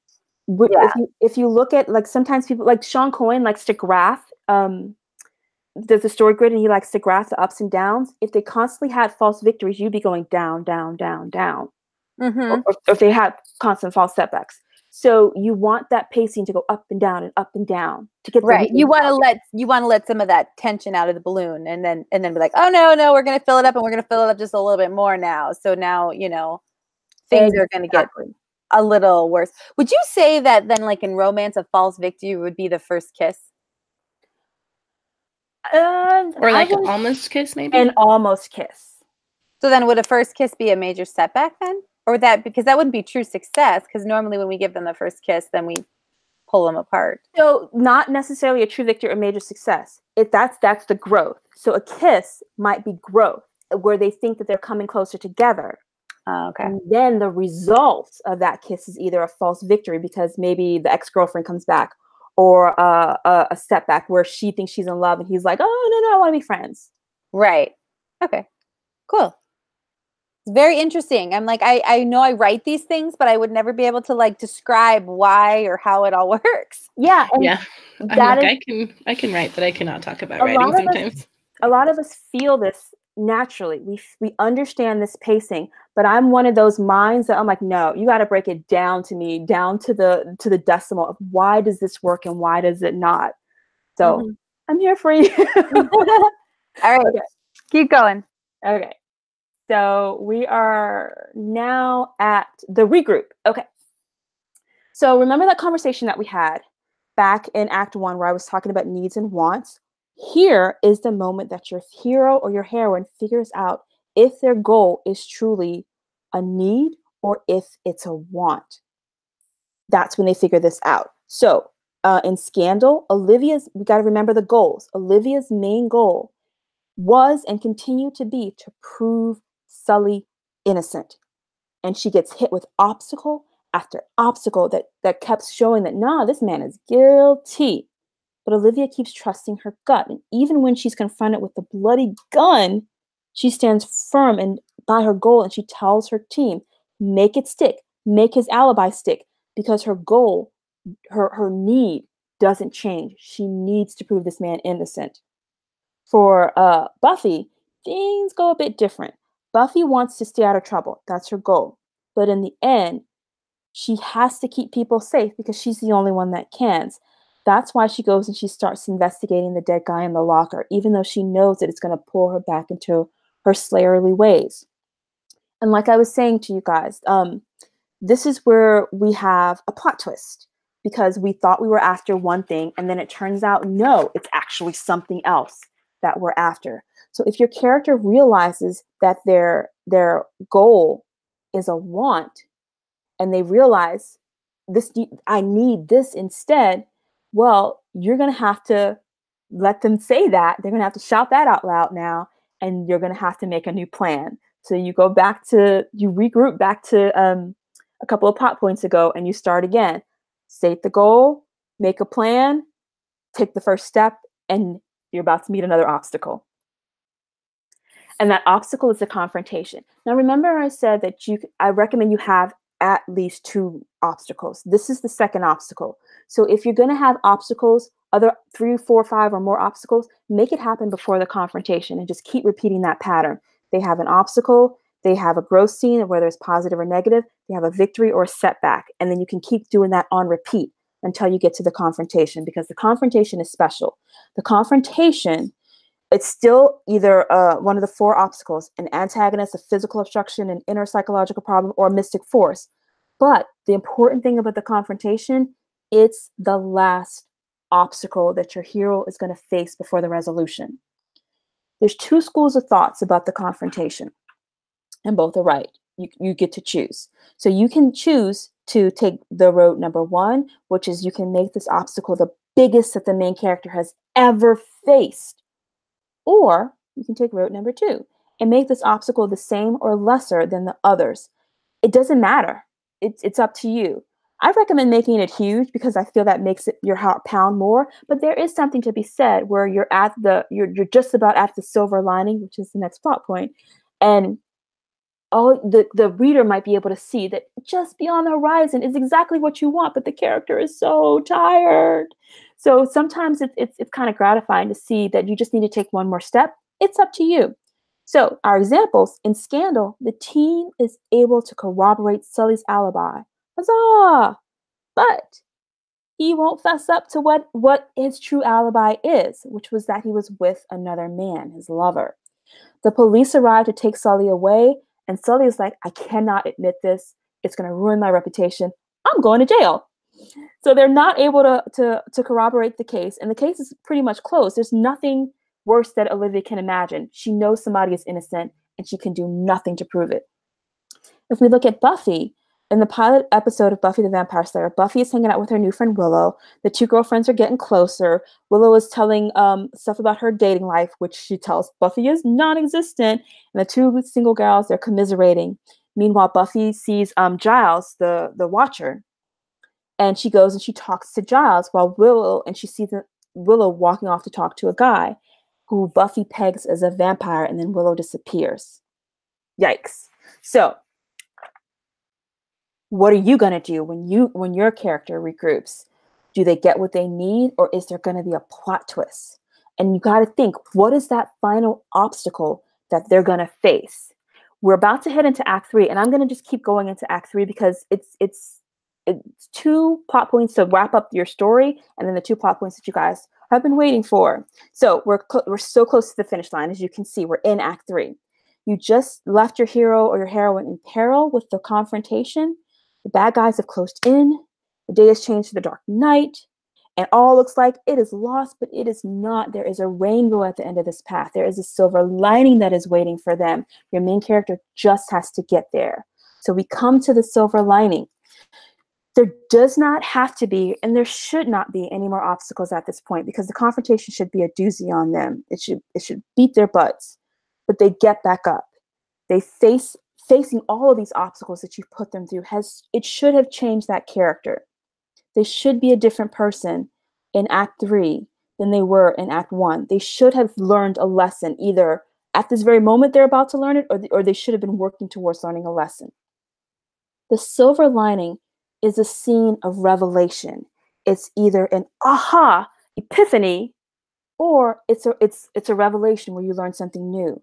S1: Yeah.
S3: If you look at, like, sometimes people, like Sean Cohen likes to graph, there's a story grid and he likes to graph the ups and downs. If they constantly had false victories, you'd be going down, down, down, down.
S1: Mm-hmm.
S3: Or if they had constant false setbacks. So you want that pacing to go up and down to get
S1: right. You want to let some of that tension out of the balloon, and then be like, oh no, we're gonna fill it up, and we're gonna fill it up just a little bit more now. So now things are gonna get a little worse. Would you say that then, like in romance, a false victory would be the first kiss?
S2: Or like an almost kiss, maybe?
S3: An almost kiss.
S1: So then would a first kiss be a major setback then? Or because that wouldn't be true success, because normally when we give them the first kiss, then we pull them apart.
S3: So not necessarily a true victory or major success. That's the growth. So a kiss might be growth, where they think that they're coming closer together.
S1: Okay.
S3: And then the result of that kiss is either a false victory because maybe the ex-girlfriend comes back, or a setback where she thinks she's in love and he's like, oh, no, I want to be friends.
S1: Right. Okay. Cool. It's very interesting. I'm like, I know I write these things, but I would never be able to like describe why or how it all works.
S3: Yeah.
S2: I can write, but I cannot talk about writing sometimes.
S3: A lot of us feel this naturally. We understand this pacing, but I'm one of those minds that I'm like, no, you got to break it down to me, down to the decimal of why does this work and why does it not? So I'm here for you.
S1: All right. Okay. Keep going.
S3: Okay. So we are now at the regroup. Okay. So remember that conversation that we had back in Act 1 where I was talking about needs and wants? Here is the moment that your hero or your heroine figures out if their goal is truly a need or if it's a want. That's when they figure this out. So in Scandal, we got to remember the goals. Olivia's main goal was and continued to be to prove Sully innocent. And she gets hit with obstacle after obstacle that kept showing that, nah, this man is guilty. But Olivia keeps trusting her gut. And even when she's confronted with the bloody gun, she stands firm and by her goal, and she tells her team, make it stick, make his alibi stick, because her goal, her need doesn't change. She needs to prove this man innocent. For Buffy, things go a bit different. Buffy wants to stay out of trouble. That's her goal. But in the end, she has to keep people safe because she's the only one that can. That's why she goes and she starts investigating the dead guy in the locker, even though she knows that it's going to pull her back into her slayerly ways. And like I was saying to you guys, this is where we have a plot twist, because we thought we were after one thing, and then it turns out, no, it's actually something else that we're after. So if your character realizes that their goal is a want, and they realize I need this instead, well, you're going to have to let them say that. They're going to have to shout that out loud now, and you're going to have to make a new plan. So you regroup back to a couple of plot points ago, and you start again. State the goal, make a plan, take the first step, and you're about to meet another obstacle. And that obstacle is the confrontation. Now, remember I said that I recommend you have at least 2 obstacles. This is the second obstacle. So if you're going to have obstacles, other 3, 4, 5 or more obstacles, make it happen before the confrontation and just keep repeating that pattern. They have an obstacle, they have a growth scene, whether it's positive or negative, they have a victory or a setback, and then you can keep doing that on repeat until you get to the confrontation, because the confrontation is special. The confrontation, it's still either one of the 4 obstacles, an antagonist, a physical obstruction, an inner psychological problem, or a mystic force. But the important thing about the confrontation, it's the last obstacle that your hero is going to face before the resolution. There's 2 schools of thoughts about the confrontation, and both are right. you get to choose. So you can choose to take the road number 1, which is you can make this obstacle the biggest that the main character has ever faced. Or you can take road number 2 and make this obstacle the same or lesser than the others. It doesn't matter. It's up to you. I recommend making it huge because I feel that makes it your heart pound more. But there is something to be said where you're just about at the silver lining, which is the next plot point, and the reader might be able to see that just beyond the horizon is exactly what you want, but the character is so tired. So sometimes it's kind of gratifying to see that you just need to take one more step. It's up to you. So our examples, in Scandal, the team is able to corroborate Sully's alibi. Huzzah! But he won't fess up to what his true alibi is, which was that he was with another man, his lover. The police arrive to take Sully away, and Sully is like, I cannot admit this. It's going to ruin my reputation. I'm going to jail. So they're not able to corroborate the case, and the case is pretty much closed. There's nothing worse that Olivia can imagine. She knows somebody is innocent, and she can do nothing to prove it. If we look at Buffy, in the pilot episode of Buffy the Vampire Slayer, Buffy is hanging out with her new friend Willow. The two girlfriends are getting closer. Willow is telling stuff about her dating life, which she tells Buffy is non-existent. And the two single girls, they're commiserating. Meanwhile, Buffy sees Giles, the Watcher, and she goes and she talks to Giles while she sees Willow walking off to talk to a guy who Buffy pegs as a vampire, and then Willow disappears. Yikes. So, what are you going to do when your character regroups? Do they get what they need, or is there going to be a plot twist? And you got to think, what is that final obstacle that they're going to face? We're about to head into Act 3, and I'm going to just keep going into Act 3 because it's 2 plot points to wrap up your story, and then the 2 plot points that you guys have been waiting for. So we're so close to the finish line. As you can see, we're in Act 3. You just left your hero or your heroine in peril with the confrontation. The bad guys have closed in. The day has changed to the dark night. And all looks like it is lost, but it is not. There is a rainbow at the end of this path. There is a silver lining that is waiting for them. Your main character just has to get there. So we come to the silver lining. There does not have to be, and there should not be, any more obstacles at this point, because the confrontation should be a doozy on them. It should beat their butts. But they get back up. They facing all of these obstacles that you've put them through, it should have changed that character. They should be a different person in Act 3 than they were in Act 1. They should have learned a lesson, either at this very moment they're about to learn it, or they should have been working towards learning a lesson. The silver lining is a scene of revelation. It's either an aha, epiphany, or it's a revelation where you learn something new.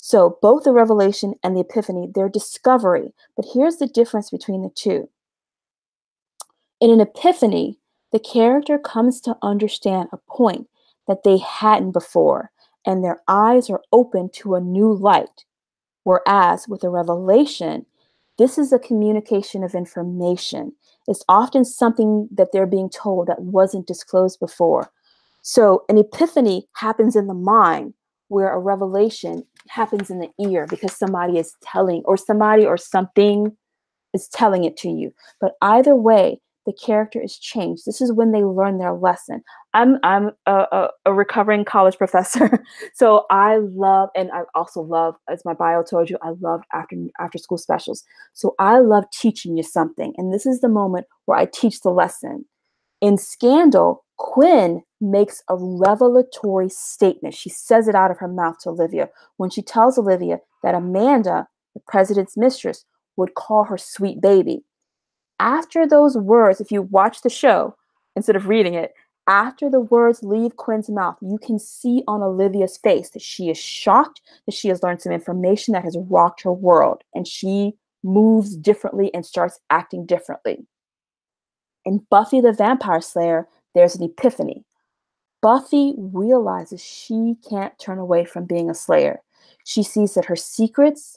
S3: So both the revelation and the epiphany, they're discovery. But here's the difference between the two. In an epiphany, the character comes to understand a point that they hadn't before, and their eyes are open to a new light. Whereas with a revelation, this is a communication of information. It's often something that they're being told that wasn't disclosed before. So an epiphany happens in the mind, where a revelation happens in the ear because somebody is telling, or somebody or something is telling it to you. But either way, the character is changed. This is when they learn their lesson. I'm a recovering college professor, so I love, and I also love, as my bio told you, I love after school specials. So I love teaching you something, and this is the moment where I teach the lesson. In Scandal, Quinn makes a revelatory statement. She says it out of her mouth to Olivia when she tells Olivia that Amanda, the president's mistress, would call her sweet baby. After those words, if you watch the show instead of reading it, after the words leave Quinn's mouth, you can see on Olivia's face that she is shocked, that she has learned some information that has rocked her world, and she moves differently and starts acting differently. In Buffy the Vampire Slayer, there's an epiphany. Buffy realizes she can't turn away from being a slayer. She sees that her secrets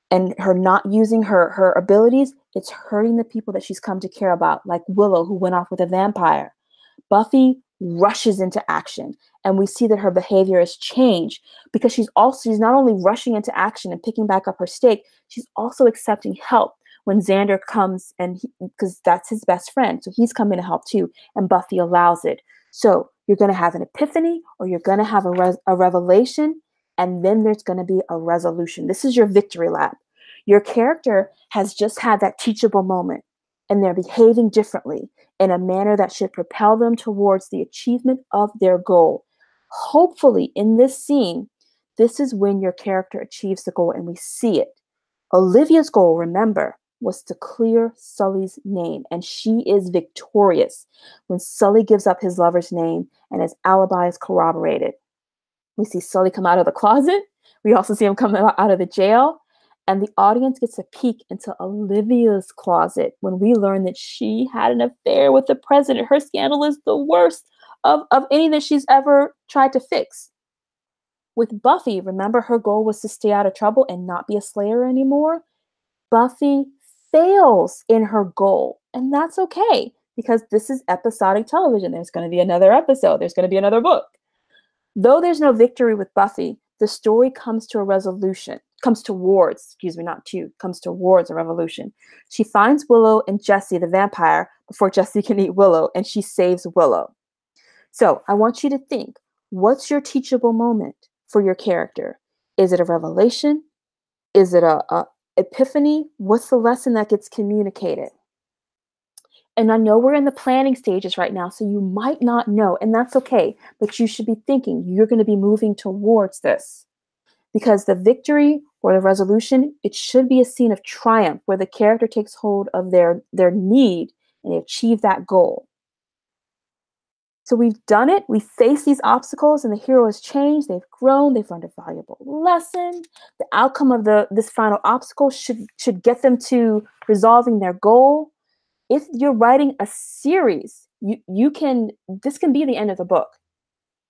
S3: and her not using her abilities, it's hurting the people that she's come to care about, like Willow, who went off with a vampire. Buffy rushes into action. And we see that her behavior has changed because she's not only rushing into action and picking back up her stake, she's also accepting help when Xander comes, and because that's his best friend. So he's coming to help too. And Buffy allows it. So you're going to have an epiphany, or you're going to have a revelation, and then there's going to be a resolution. This is your victory lap. Your character has just had that teachable moment, and they're behaving differently in a manner that should propel them towards the achievement of their goal. Hopefully, in this scene, this is when your character achieves the goal, and we see it. Olivia's goal, remember, was to clear Sully's name, and she is victorious when Sully gives up his lover's name and his alibi is corroborated. We see Sully come out of the closet. We also see him come out of the jail. And the audience gets a peek into Olivia's closet when we learn that she had an affair with the president. Her scandal is the worst of any that she's ever tried to fix. With Buffy, remember, her goal was to stay out of trouble and not be a slayer anymore. Buffy fails in her goal, and that's okay, because this is episodic television. There's going to be another episode. There's going to be another book. Though there's no victory with Buffy, the story comes to a resolution. Comes towards a revolution. She finds Willow and Jesse, the vampire, before Jesse can eat Willow, and she saves Willow. So I want you to think, what's your teachable moment for your character? Is it a revelation? Is it a epiphany? What's the lesson that gets communicated? And I know we're in the planning stages right now, so you might not know, and that's okay, but you should be thinking you're going to be moving towards this. Because the victory or the resolution, it should be a scene of triumph where the character takes hold of their need and they achieve that goal. So we've done it. We face these obstacles and the hero has changed. They've grown. They've learned a valuable lesson. The outcome of this final obstacle should get them to resolving their goal. If you're writing a series, this can be the end of the book.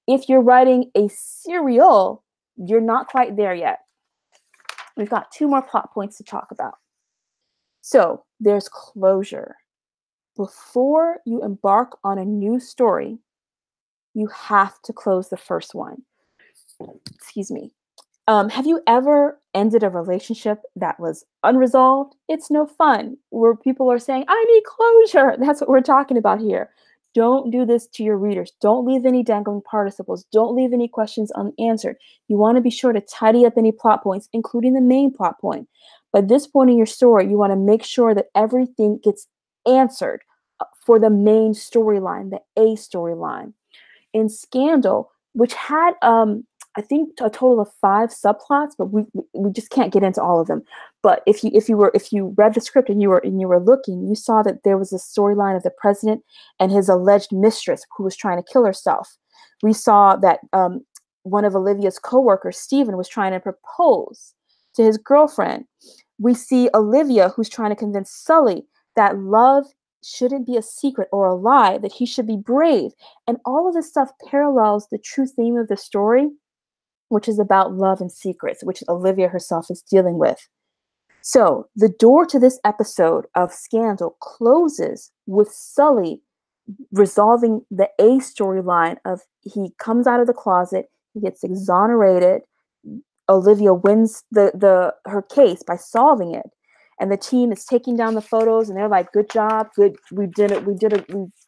S3: If you're writing a serial, you're not quite there yet. We've got 2 more plot points to talk about. So there's closure. Before you embark on a new story, you have to close the first one. Excuse me. Have you ever ended a relationship that was unresolved? It's no fun. Where people are saying, I need closure. That's what we're talking about here. Don't do this to your readers. Don't leave any dangling participles. Don't leave any questions unanswered. You want to be sure to tidy up any plot points, including the main plot point. By this point in your story, you want to make sure that everything gets answered for the main storyline, the A storyline. In Scandal, which had, I think, a total of 5 subplots, but we just can't get into all of them. But if you read the script and you were looking, you saw that there was a storyline of the president and his alleged mistress who was trying to kill herself. We saw that one of Olivia's coworkers, Stephen, was trying to propose to his girlfriend. We see Olivia, who's trying to convince Sully that love shouldn't be a secret or a lie, that he should be brave. And all of this stuff parallels the true theme of the story, which is about love and secrets, which Olivia herself is dealing with. So the door to this episode of Scandal closes with Sully resolving the A storyline of he comes out of the closet, he gets exonerated, Olivia wins her case by solving it. And the team is taking down the photos and they're like, good job, good, we did it, we've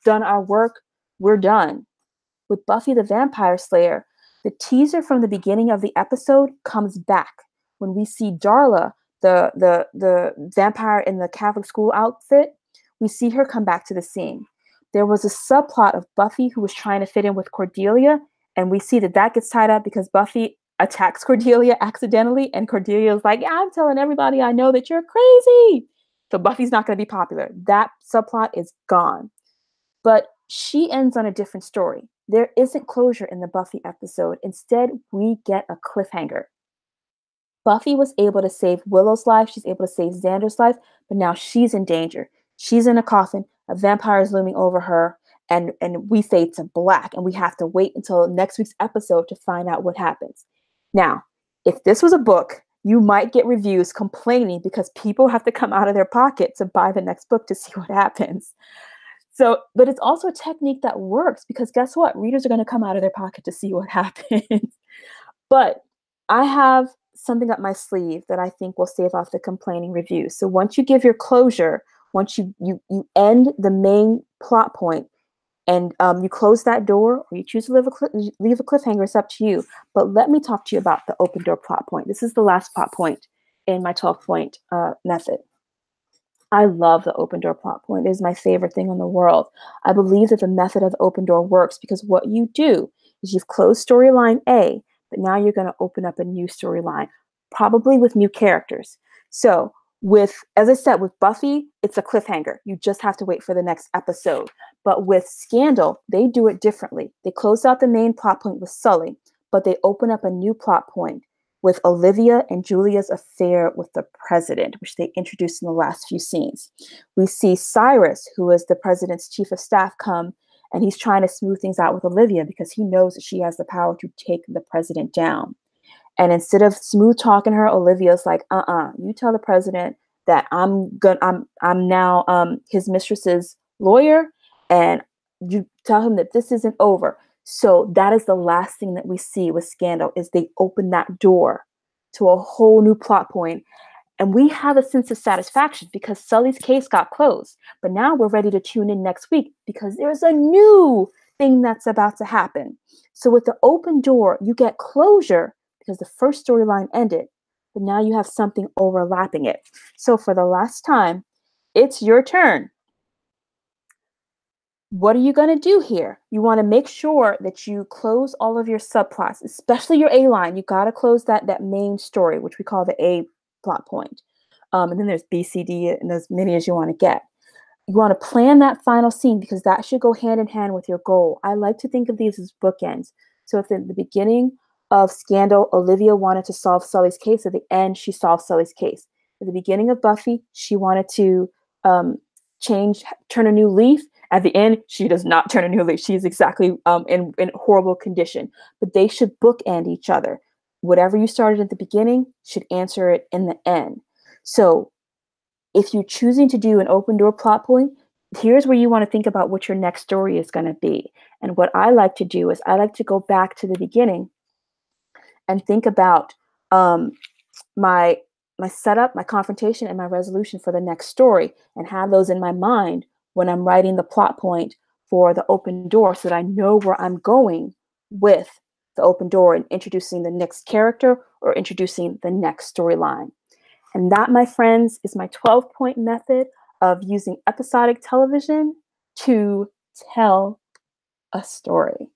S3: done our work, we're done. With Buffy the Vampire Slayer, the teaser from the beginning of the episode comes back when we see Darla, the vampire in the Catholic school outfit. We see her come back to the scene. There was a subplot of Buffy who was trying to fit in with Cordelia, and we see that gets tied up because Buffy attacks Cordelia accidentally, and Cordelia is like, yeah, I'm telling everybody I know that you're crazy. So Buffy's not going to be popular. That subplot is gone. But she ends on a different story. There isn't closure in the Buffy episode. Instead, we get a cliffhanger. Buffy was able to save Willow's life. She's able to save Xander's life, but now she's in danger. She's in a coffin. A vampire is looming over her, and we fade to black, and we have to wait until next week's episode to find out what happens. Now, if this was a book, you might get reviews complaining because people have to come out of their pocket to buy the next book to see what happens. So, but it's also a technique that works because guess what? Readers are going to come out of their pocket to see what happens. But I have something up my sleeve that I think will stave off the complaining review. So once you give your closure, once you end the main plot point and you close that door, or you choose to leave a cliffhanger, it's up to you. But let me talk to you about the open door plot point. This is the last plot point in my 12-point method. I love the open door plot point. It is my favorite thing in the world. I believe that the method of the open door works because what you do is you've closed storyline A, but now you're going to open up a new storyline, probably with new characters. So as I said, with Buffy, it's a cliffhanger. You just have to wait for the next episode. But with Scandal, they do it differently. They close out the main plot point with Sully, but they open up a new plot point with Olivia and Julia's affair with the president, which they introduced in the last few scenes. We see Cyrus, who is the president's chief of staff, come, and he's trying to smooth things out with Olivia because he knows that she has the power to take the president down. And instead of smooth talking her, Olivia's like, you tell the president that I'm now his mistress's lawyer, and you tell him that this isn't over. So that is the last thing that we see with Scandal, is they open that door to a whole new plot point. And we have a sense of satisfaction because Sully's case got closed. But now we're ready to tune in next week because there's a new thing that's about to happen. So with the open door, you get closure because the first storyline ended, but now you have something overlapping it. So for the last time, it's your turn. What are you going to do here? You want to make sure that you close all of your subplots, especially your A line. You got to close that main story, which we call the A plot point. And then there's B, C, D, and as many as you want to get. You want to plan that final scene because that should go hand in hand with your goal. I like to think of these as bookends. So if in the beginning of Scandal, Olivia wanted to solve Sully's case, at the end, she solved Sully's case. At the beginning of Buffy, she wanted to turn a new leaf. At the end, she does not turn a new leaf. She's exactly in horrible condition. But they should bookend each other. Whatever you started at the beginning should answer it in the end. So if you're choosing to do an open door plot point, here's where you want to think about what your next story is going to be. And what I like to do is I like to go back to the beginning and think about my setup, my confrontation, and my resolution for the next story, and have those in my mind when I'm writing the plot point for the open door so that I know where I'm going with the open door and introducing the next character or introducing the next storyline. And that, my friends, is my 12-point method of using episodic television to tell a story.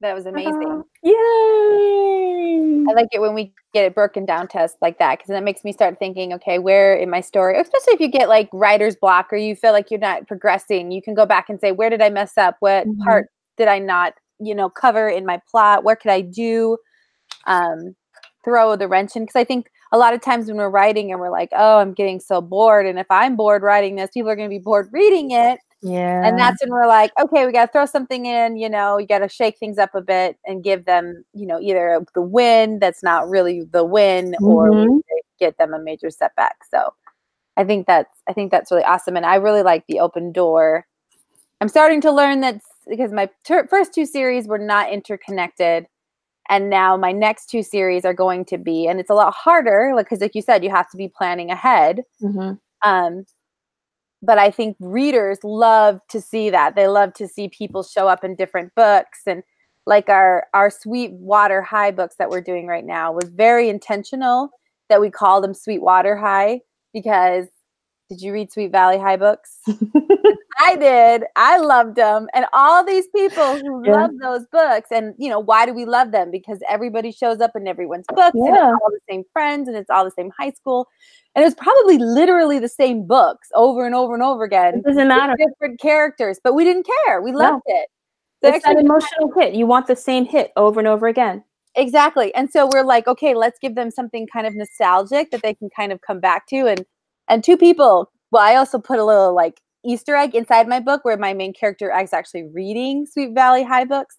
S1: That was amazing.
S3: Yay!
S1: I like it when we get it broken down to us like that, because that makes me start thinking, okay, where in my story, especially if you get like writer's block or you feel like you're not progressing, you can go back and say, where did I mess up? What part did I not, cover in my plot? What could I do? Throw the wrench in. Because I think a lot of times when we're writing and we're like, oh, I'm getting so bored. And if I'm bored writing this, people are going to be bored reading it.
S3: Yeah.
S1: And that's when we're like, okay, we got to throw something in, you got to shake things up a bit and give them, either the win that's not really the win or get them a major setback. So I think that's really awesome. And I really like the open door. I'm starting to learn that because my first two series were not interconnected. And now my next two series are going to be, and it's a lot harder, because like you said, you have to be planning ahead. But I think readers love to see that. They love to see people show up in different books. And like our Sweetwater High books that we're doing right now was very intentional that we call them Sweetwater High, because did you read Sweet Valley High books? I did. I loved them. And all these people who love those books, and why do we love them? Because everybody shows up in everyone's books and it's all the same friends and it's all the same high school. And it was probably literally the same books over and over and over again.
S3: It doesn't matter.
S1: Different characters, but we didn't care. We loved it. So
S3: it's that emotional hit. You want the same hit over and over again.
S1: Exactly. And so we're like, okay, let's give them something kind of nostalgic that they can kind of come back to. And two people, well, I also put a little like Easter egg inside my book where my main character is actually reading Sweet Valley High books.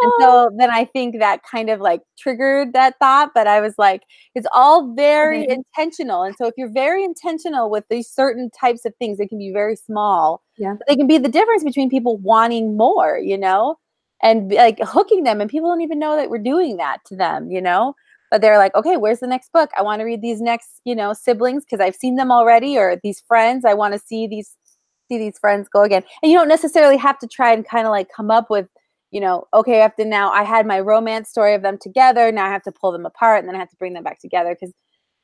S1: And so then I think that kind of like triggered that thought, but I was like, it's all very intentional. And so if you're very intentional with these certain types of things, they can be very small.
S3: Yeah.
S1: But they can be the difference between people wanting more, you know, and like hooking them. And people don't even know that we're doing that to them, you know, but they're like, okay, where's the next book? I want to read these next, you know, siblings because I've seen them already, or these friends. I want to see these friends go again. And you don't necessarily have to try and kind of like come up with, you know, okay, I had my romance story of them together. Now I have to pull them apart and then I have to bring them back together, because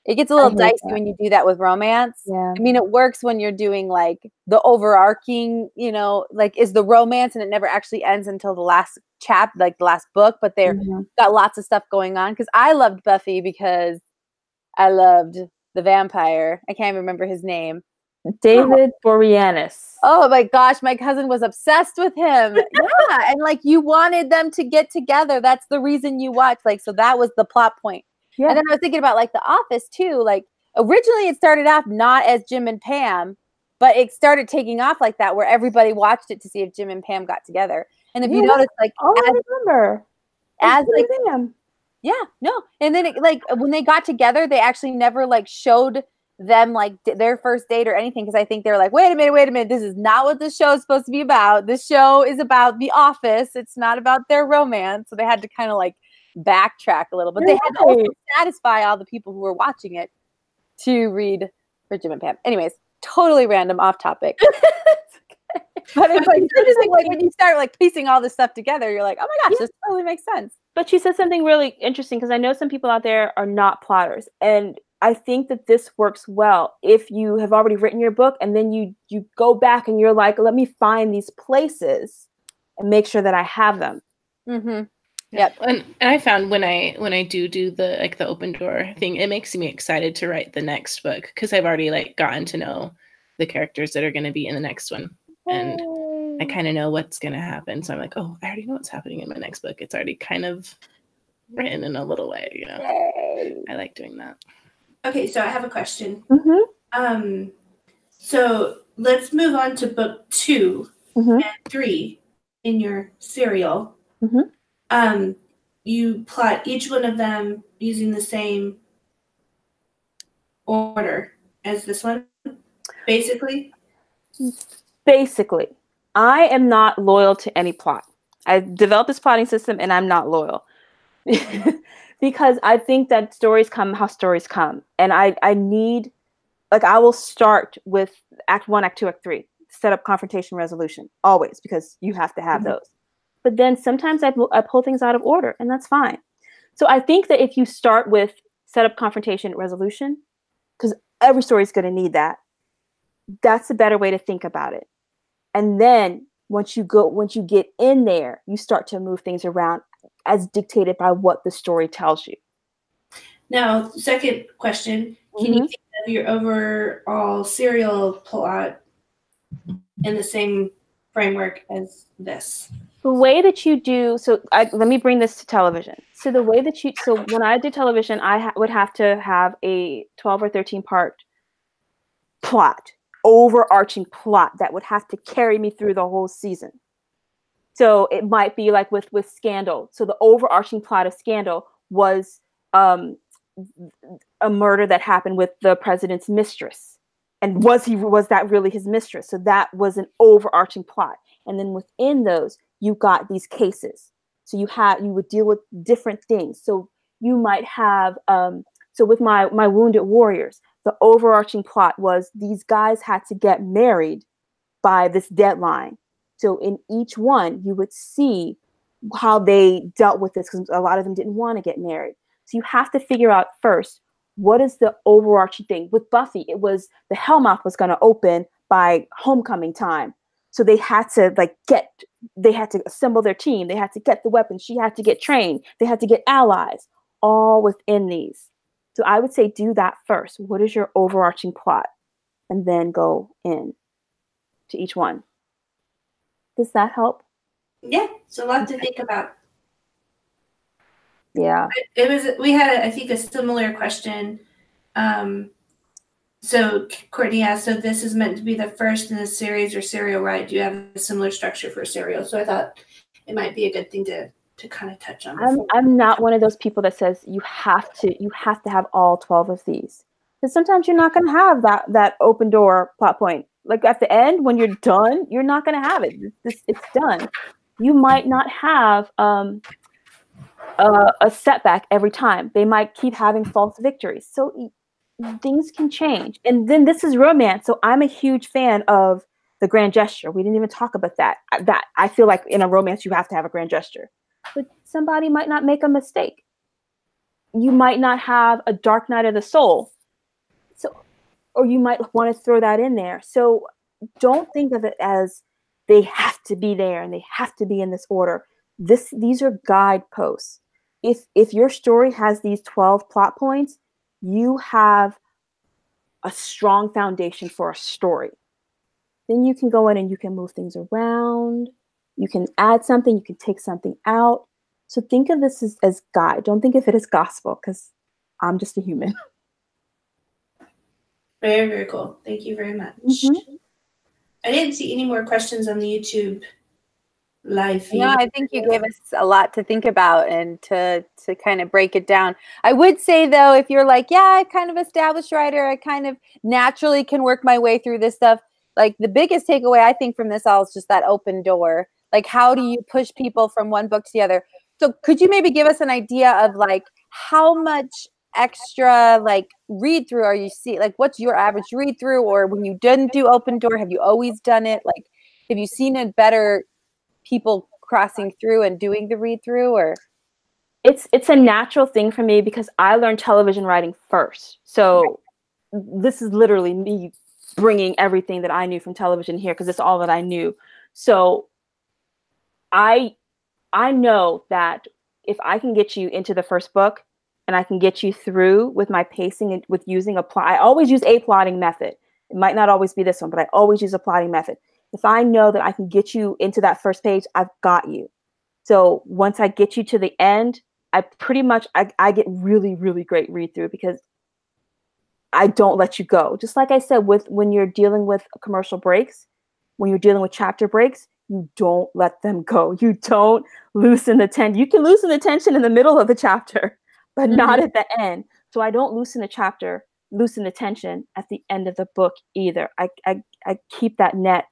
S1: it gets a little dicey when you do that with romance.
S3: Yeah.
S1: I mean, it works when you're doing like the overarching, you know, like is the romance and it never actually ends until the last like the last book, but they're got lots of stuff going on. Because I loved Buffy because I loved the vampire. I can't remember his name.
S3: David Boreanaz.
S1: Oh my gosh, my cousin was obsessed with him. Yeah, and like you wanted them to get together. That's the reason you watched. Like, so that was the plot point. Yeah. And then I was thinking about like The Office too. Like originally it started off not as Jim and Pam, but it started taking off like that, where everybody watched it to see if Jim and Pam got together. And if you notice, like,
S3: I remember
S1: as like
S3: them.
S1: Yeah, no. And then it, like when they got together, they actually never like showed them like their first date or anything, because I think they're like, wait a minute, this is not what this show is supposed to be about. This show is about The Office. It's not about their romance. So they had to kind of like backtrack a little, but they had to also satisfy all the people who were watching it to read for Jim and Pam. Anyways, totally random, off topic. But it's like interesting, like when you start like piecing all this stuff together, you're like, oh my gosh, this totally makes sense.
S3: But she said something really interesting, because I know some people out there are not plotters, and I think that this works well if you have already written your book and then you go back and you're like, let me find these places and make sure that I have them.
S1: Mm-hmm.
S2: Yep. And I found when I do the like the open door thing, it makes me excited to write the next book, because I've already like gotten to know the characters that are going to be in the next one, and I kind of know what's going to happen. So I'm like, oh, I already know what's happening in my next book. It's already kind of written in a little way, you know. Yay. I like doing that.
S4: Okay, so I have a question.
S3: Mm-hmm.
S4: So let's move on to book 2 and 3 in your serial.
S3: Mm-hmm.
S4: You plot each one of them using the same order as this one, basically?
S3: Basically. I am not loyal to any plot. I developed this plotting system and I'm not loyal. Because I think that stories come how stories come. And I need, like, I will start with Act 1, Act 2, Act 3. Set up, confrontation, resolution. Always, because you have to have those. But then sometimes I pull things out of order, and that's fine. So I think that if you start with set up, confrontation, resolution, because every story is going to need that, that's a better way to think about it. And then once you get in there, you start to move things around as dictated by what the story tells you.
S4: Now, second question, can you think of your overall serial plot in the same framework as this?
S3: The way that you do, let me bring this to television. So the way that when I do television, I would have to have a 12 or 13 part plot, overarching plot that would have to carry me through the whole season. So it might be like with Scandal. So the overarching plot of Scandal was a murder that happened with the president's mistress. And was that really his mistress? So that was an overarching plot. And then within those, you got these cases. So you would deal with different things. So you might have, so with my Wounded Warriors, the overarching plot was these guys had to get married by this deadline. So in each one, you would see how they dealt with this, because a lot of them didn't want to get married. So you have to figure out first, what is the overarching thing? With Buffy, it was the Hellmouth was going to open by homecoming time. So they had to assemble their team. They had to get the weapons. She had to get trained. They had to get allies, all within these. So I would say do that first. What is your overarching plot? And then go in to each one. Does that help?
S4: Yeah, it's a lot to think about.
S3: Yeah.
S4: We had, I think, a similar question. So Courtney asked, so this is meant to be the first in the series or serial, right? Do you have a similar structure for a serial? So I thought it might be a good thing to to kind of touch on.
S3: I'm not one of those people that says you have to have all 12 of these. Because sometimes you're not going to have that open door plot point. Like at the end, when you're done, you're not going to have it. It's done. You might not have a setback every time. They might keep having false victories. So things can change. And then this is romance. So I'm a huge fan of the grand gesture. We didn't even talk about that. That I feel like in a romance, you have to have a grand gesture. But somebody might not make a mistake. You might not have a dark night of the soul. Or you might want to throw that in there. So don't think of it as they have to be there and they have to be in this order. These are guideposts. If your story has these 12 plot points, you have a strong foundation for a story. Then you can go in and you can move things around. You can add something, you can take something out. So think of this as guide. Don't think of it as gospel, because I'm just a human.
S4: Very, very cool. Thank you very much. I didn't see any more questions on the YouTube live feed.
S1: No, I think you gave us a lot to think about and to kind of break it down. I would say, though, if you're like, yeah, I'm kind of established writer, I kind of naturally can work my way through this stuff. Like the biggest takeaway, I think, from this all is just that open door. Like, how do you push people from one book to the other? So could you maybe give us an idea of like how much extra like read through are you see? Like, what's your average read through? Or when you didn't do open door, have you always done it? Like, have you seen it better people crossing through and doing the read through? Or
S3: it's a natural thing for me because I learned television writing first. So this is literally me bringing everything that I knew from television here because it's all that I knew. So I know that if I can get you into the first book and I can get you through with my pacing and with using a plot, I always use a plotting method. It might not always be this one, but I always use a plotting method. If I know that I can get you into that first page, I've got you. So once I get you to the end, I pretty much, I get really, really great read through because I don't let you go. Just like I said, when you're dealing with commercial breaks, when you're dealing with chapter breaks, you don't let them go. You don't loosen the tension. You can loosen the tension in the middle of the chapter, but not at the end. So I don't loosen the tension at the end of the book either. I keep that net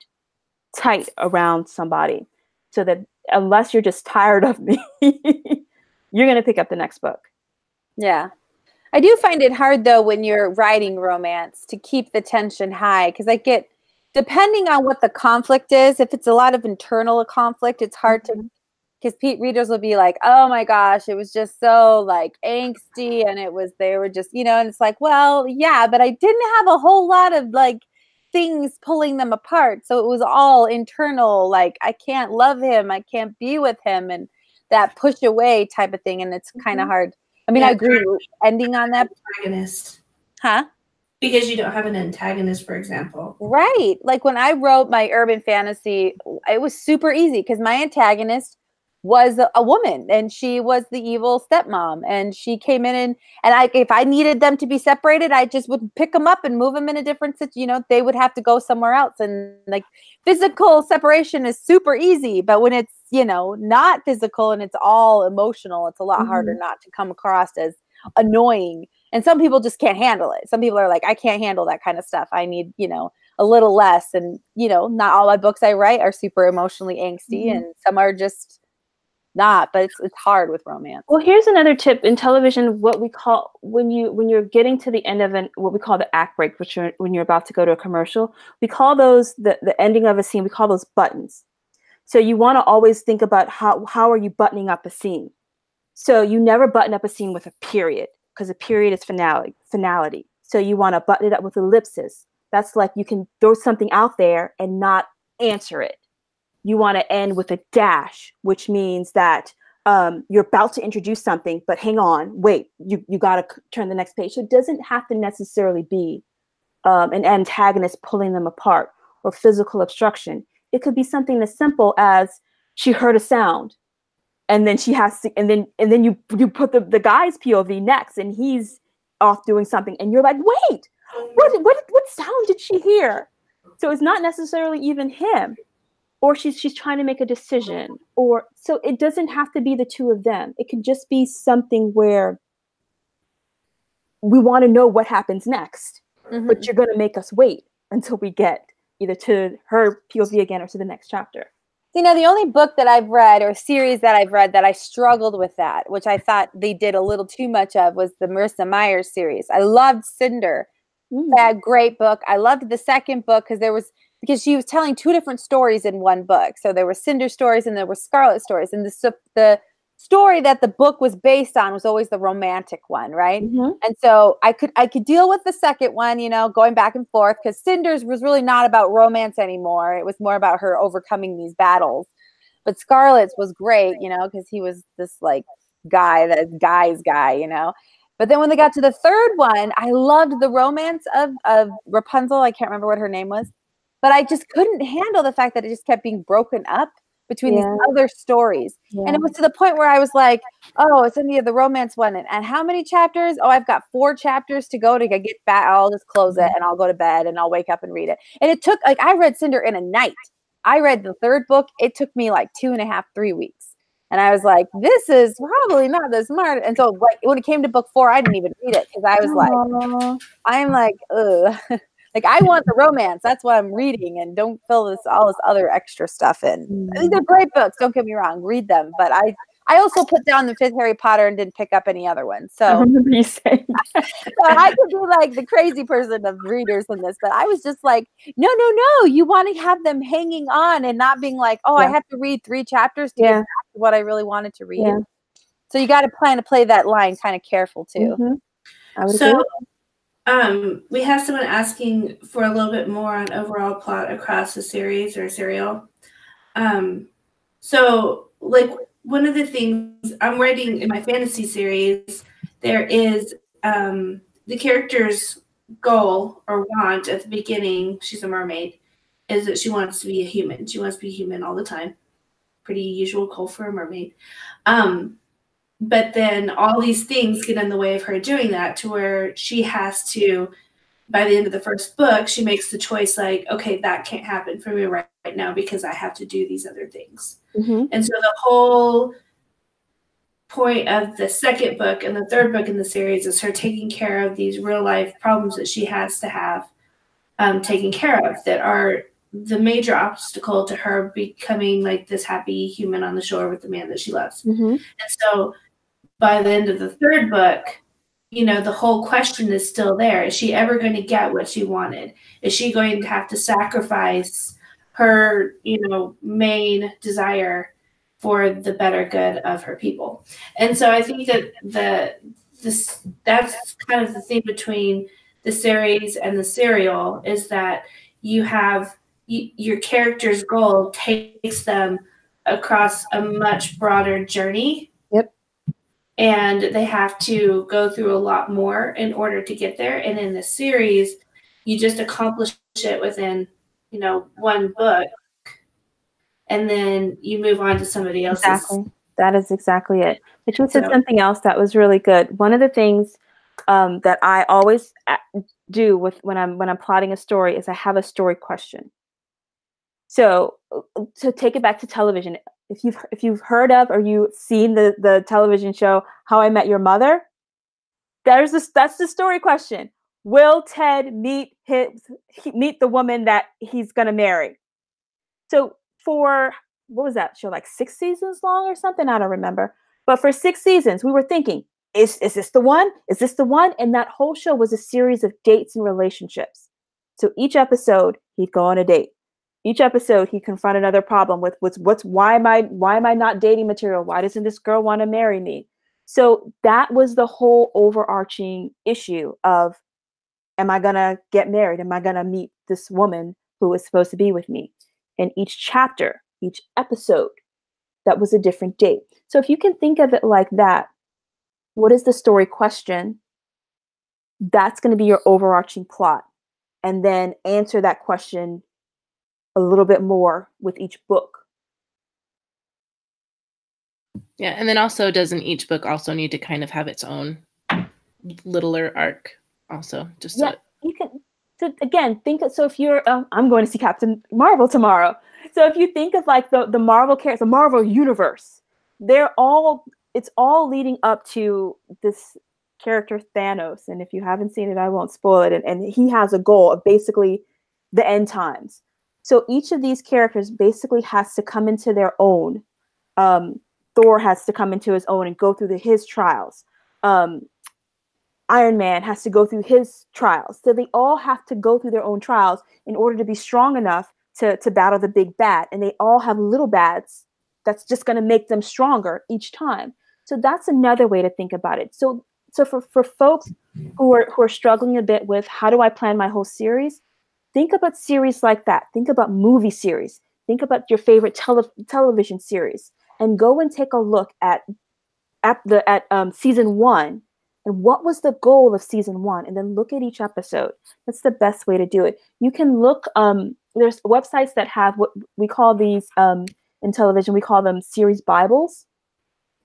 S3: tight around somebody so that unless you're just tired of me, you're going to pick up the next book.
S1: Yeah. I do find it hard, though, when you're writing romance to keep the tension high because I get, depending on what the conflict is, if it's a lot of internal conflict, it's hard to, because readers will be like, oh my gosh, it was just so like angsty and they were just, and it's like, well, yeah, but I didn't have a whole lot of like things pulling them apart. So it was all internal, like I can't love him, I can't be with him, and that push away type of thing. And it's kind of hard. I mean, I agree with ending on that.
S4: Antagonist.
S1: Huh?
S4: Because you don't have an antagonist, for example.
S1: Right. Like when I wrote my urban fantasy, it was super easy because my antagonist was a woman and she was the evil stepmom, and she came in and if I needed them to be separated, I just would pick them up and move them in a different situation. They would have to go somewhere else. And like physical separation is super easy, but when it's, not physical and it's all emotional, it's a lot harder not to come across as annoying. And some people just can't handle it. Some people are like, I can't handle that kind of stuff. I need, a little less. And, not all my books I write are super emotionally angsty and some are just not, but it's hard with romance.
S3: Well, here's another tip in television. What we call when you're getting to the end of what we call the act break, which when you're about to go to a commercial, we call those the ending of a scene. We call those buttons. So you want to always think about how are you buttoning up a scene. So you never button up a scene with a period because a period is finality. So you want to button it up with ellipsis. That's like you can throw something out there and not answer it. You want to end with a dash, which means that you're about to introduce something, but hang on, wait, you got to turn the next page. So it doesn't have to necessarily be an antagonist pulling them apart or physical obstruction. It could be something as simple as she heard a sound, and then she has to, and then you put the guy's POV next, and he's off doing something, and you're like, wait, what sound did she hear? So it's not necessarily even him. or she's trying to make a decision, or so it doesn't have to be the two of them. It can just be something where we want to know what happens next, but you're going to make us wait until we get either to her POV again or to the next chapter.
S1: You know, the only book that I've read or series that I've read that I struggled with that, which I thought they did a little too much of, was the Marissa Myers series. I loved Cinder. That great book. I loved the second book because she was telling two different stories in one book. So there were Cinder stories and there were Scarlet stories. And the story that the book was based on was always the romantic one, right? And so I could deal with the second one, you know, going back and forth, because Cinders was really not about romance anymore. It was more about her overcoming these battles. But Scarlet's was great, you know, because he was this like guy's guy, you know. But then when they got to the third one, I loved the romance of Rapunzel. I can't remember what her name was, but I just couldn't handle the fact that it just kept being broken up between these other stories. And it was to the point where I was like, oh, it's in the romance one. And how many chapters? Oh, I've got 4 chapters to go to get back. I'll just close it and I'll go to bed and I'll wake up and read it. And it took, like, I read Cinder in a night. I read the third book. It took me like 2.5, 3 weeks. And I was like, this is probably not the smart. And so like when it came to book 4, I didn't even read it because I was like, I'm like, ugh. Like, I want the romance. That's what I'm reading, and don't fill all this other extra stuff in. I mean, they're great books. Don't get me wrong. Read them. But I also put down the 5th Harry Potter and didn't pick up any other ones. So,
S3: I remember you saying that.
S1: So I could be like the crazy person of readers in this, but I was just like, no. You want to have them hanging on and not being like, oh, I have to read 3 chapters to get back to what I really wanted to read. So you got to plan to play that line kind of careful too.
S3: I would agree.
S4: We have someone asking for a little bit more on overall plot across the series or serial. So, like, one of the things I'm writing in my fantasy series, there is the character's goal or want at the beginning, she's a mermaid, is that she wants to be a human. She wants to be human all the time. Pretty usual goal for a mermaid. But then all these things get in the way of her doing that, to where she has to, by the end of the first book, she makes the choice like, okay, that can't happen for me right now because I have to do these other things. And so the whole point of the second book and the third book in the series is her taking care of these real life problems that she has to have taken care of, that are the major obstacle to her becoming like this happy human on the shore with the man that she loves. And so by the end of the third book, you know, the whole question is still there. Is she ever going to get what she wanted? Is she going to have to sacrifice her, you know, main desire for the better good of her people? And so I think that that's kind of the thing between the series and the serial, is that you have your character's goal takes them across a much broader journey. And they have to go through a lot more in order to get there. And in the series, you just accomplish it within, you know, one book, and then you move on to somebody else's.
S3: Exactly. That is exactly it. But you said something else that was really good. One of the things that I always do when I'm plotting a story is I have a story question. So to take it back to television, if you've heard of or you've seen the television show How I Met Your Mother, that's the story question. Will Ted meet the woman that he's gonna marry? So for, what was that show, like 6 seasons long or something? I don't remember. But for 6 seasons, we were thinking, is this the one? Is this the one? And that whole show was a series of dates and relationships. So each episode, he'd go on a date. Each episode, he confronted another problem with why am I not dating material? Why doesn't this girl want to marry me? So that was the whole overarching issue of, am I gonna get married? Am I gonna meet this woman who is supposed to be with me? And each chapter, each episode, that was a different date. So if you can think of it like that, what is the story question? That's going to be your overarching plot. And then answer that question a little bit more with each book.
S2: Yeah, and then also, doesn't each book also need to kind of have its own littler arc also?
S3: You can. So again, so if you're, I'm going to see Captain Marvel tomorrow. So if you think of like the Marvel characters, the Marvel universe, it's all leading up to this character Thanos. And if you haven't seen it, I won't spoil it. And he has a goal of basically the end times. So each of these characters basically has to come into their own. Thor has to come into his own and go through his trials. Iron Man has to go through his trials. So they all have to go through their own trials in order to be strong enough to battle the big bad. And they all have little bads that's just going to make them stronger each time. So that's another way to think about it. So for folks who are struggling a bit with how do I plan my whole series, think about series like that. Think about movie series. Think about your favorite television series, and go and take a look at season 1 and what was the goal of season 1, and then look at each episode. That's the best way to do it. You can look. There's websites that have what we call these in television. We call them series Bibles,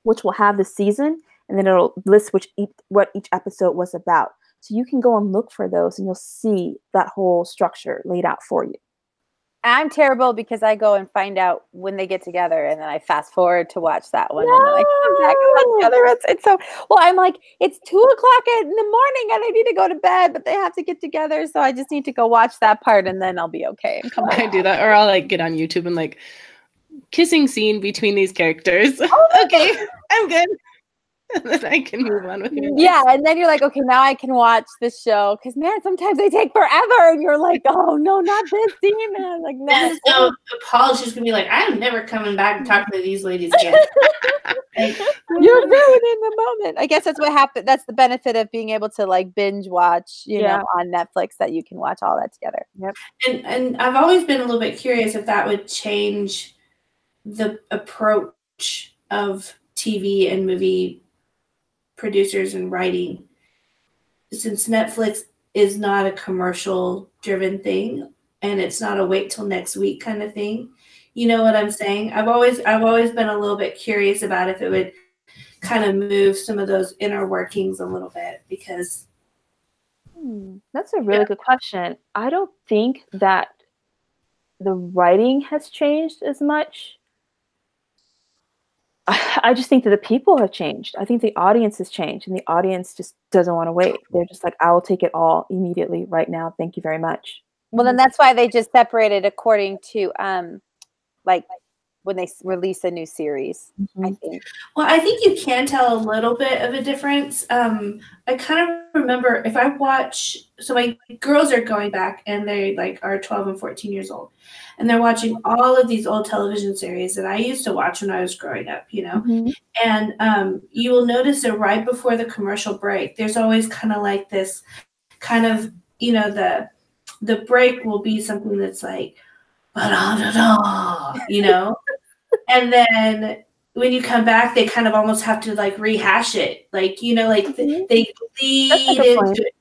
S3: which will have the season, and then it'll list what each episode was about. So you can go and look for those, and you'll see that whole structure laid out for you.
S1: I'm terrible because I go and find out when they get together, and then I fast forward to watch that one, and then I come back and watch the other. It's so well. I'm like, it's 2:00 in the morning, and I need to go to bed, but they have to get together, so I just need to go watch that part, and then I'll be okay. And come
S2: I do that, or I'll like get on YouTube and like kissing scene between these characters. Okay, I'm good. And then I can move on with your life.
S1: Yeah, and then you're like, okay, now I can watch this show, because man, sometimes they take forever, and you're like, oh no, not this scene, man. Like, no.
S4: So Paul's just gonna be like, I'm never coming back and talking to these ladies again.
S1: You're ruining the moment. I guess that's what happened. That's the benefit of being able to like binge watch, you know, on Netflix, that you can watch all that together.
S3: Yep.
S4: And I've always been a little bit curious if that would change the approach of TV and movie producers and writing, since Netflix is not a commercial driven thing, and it's not a wait till next week kind of thing. You know what I'm saying? I've always been a little bit curious about if it would kind of move some of those inner workings a little bit, because
S3: that's a really good question. I don't think that the writing has changed as much. I just think that the people have changed. I think the audience has changed, and the audience just doesn't want to wait. They're just like, I will take it all immediately right now. Thank you very much.
S1: Well, then that's why they just separated according to like when they release a new series, I think.
S4: Well, I think you can tell a little bit of a difference. I kind of remember if I watch, so my girls are going back, and they like are 12 and 14 years old, and they're watching all of these old television series that I used to watch when I was growing up, you know. And you will notice that right before the commercial break, there's always kind of like this kind of, you know, the break will be something that's like, you know. And then when you come back, they kind of almost have to like rehash it, like, you know, like they lead into it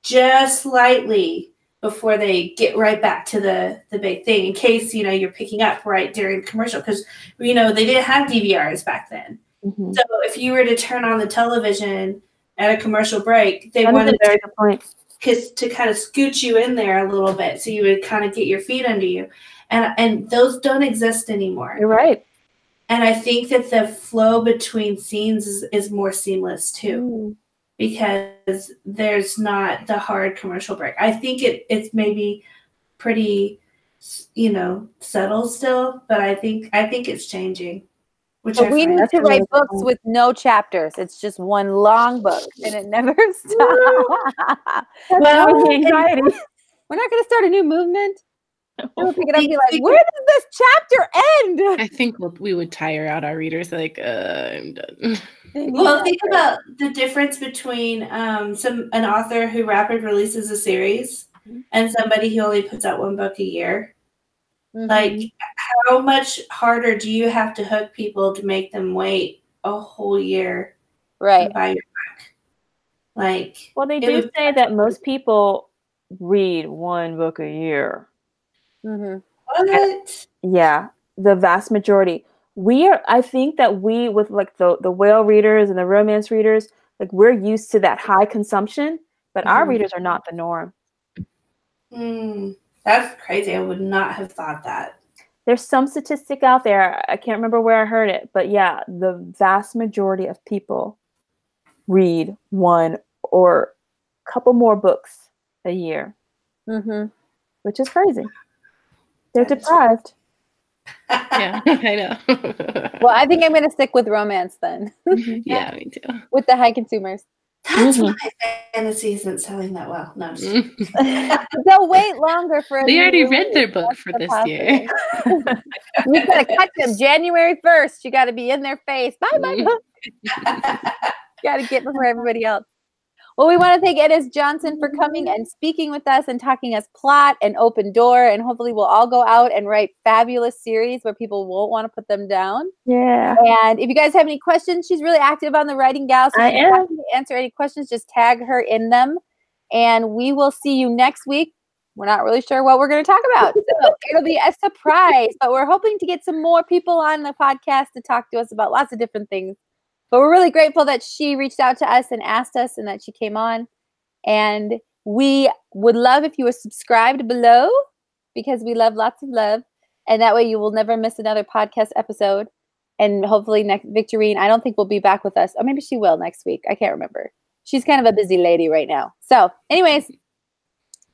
S4: just slightly before they get right back to the big thing, in case, you know, you're picking up right during the commercial, because, you know, they didn't have DVRs back then. So if you were to turn on the television at a commercial break, they wanted to kind of scoot you in there a little bit, so you would kind of get your feet under you. And those don't exist anymore.
S3: You're right.
S4: And I think that the flow between scenes is more seamless too, because there's not the hard commercial break. I think it's maybe pretty, you know, subtle still, but I think it's changing. Which
S1: we need to write books with no chapters. It's just one long book, and it never stops.
S3: Well, anxiety.
S1: We're not going to start a new movement. We'll pick it up and be like, where does this chapter end?
S2: I think we would tire out our readers. Like, I'm done.
S4: Well, think about the difference between an author who rapid releases a series and somebody who only puts out one book a year. Like, how much harder do you have to hook people to make them wait a whole year to buy your book? Like,
S3: well, they do say that most people read one book a year.
S4: What?
S3: Yeah, the vast majority. I think that we, with like the whale readers and the romance readers, like we're used to that high consumption, but our readers are not the norm.
S4: That's crazy. I would not have thought that.
S3: there's some statistic out there. I can't remember where I heard it, but yeah, the vast majority of people read one or a couple more books a year, which is crazy. They're deprived.
S2: Yeah, I know.
S1: Well, I think I'm going to stick with romance then.
S2: Yeah, me too.
S1: With the high consumers.
S4: That's why fantasy isn't selling that well. No, I'm just kidding.
S1: They'll wait longer for
S2: They
S1: a
S2: already
S1: new
S2: read their
S1: release.
S2: book
S1: That's
S2: for
S1: the
S2: this
S1: possibility.
S2: year.
S1: You got to catch them January 1st. You got to be in their face. Bye, my book. Got to get before everybody else. Well, we want to thank Ines Johnson for coming and speaking with us and talking us plot and open door. And hopefully we'll all go out and write fabulous series where people won't want to put them down.
S3: Yeah.
S1: And if you guys have any questions, she's really active on the Writing Gal. So if you're happy to answer any questions, just tag her in them. And we will see you next week. We're not really sure what we're going to talk about. So it'll be a surprise. But we're hoping to get some more people on the podcast to talk to us about lots of different things. But we're really grateful that she reached out to us and asked us and that she came on. And we would love if you were subscribed below because we love lots of love. And that way you will never miss another podcast episode. And hopefully next Victorine, I don't think will be back with us. Or maybe she will next week. I can't remember. She's kind of a busy lady right now. So anyways,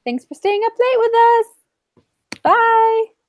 S1: thanks for staying up late with us. Bye.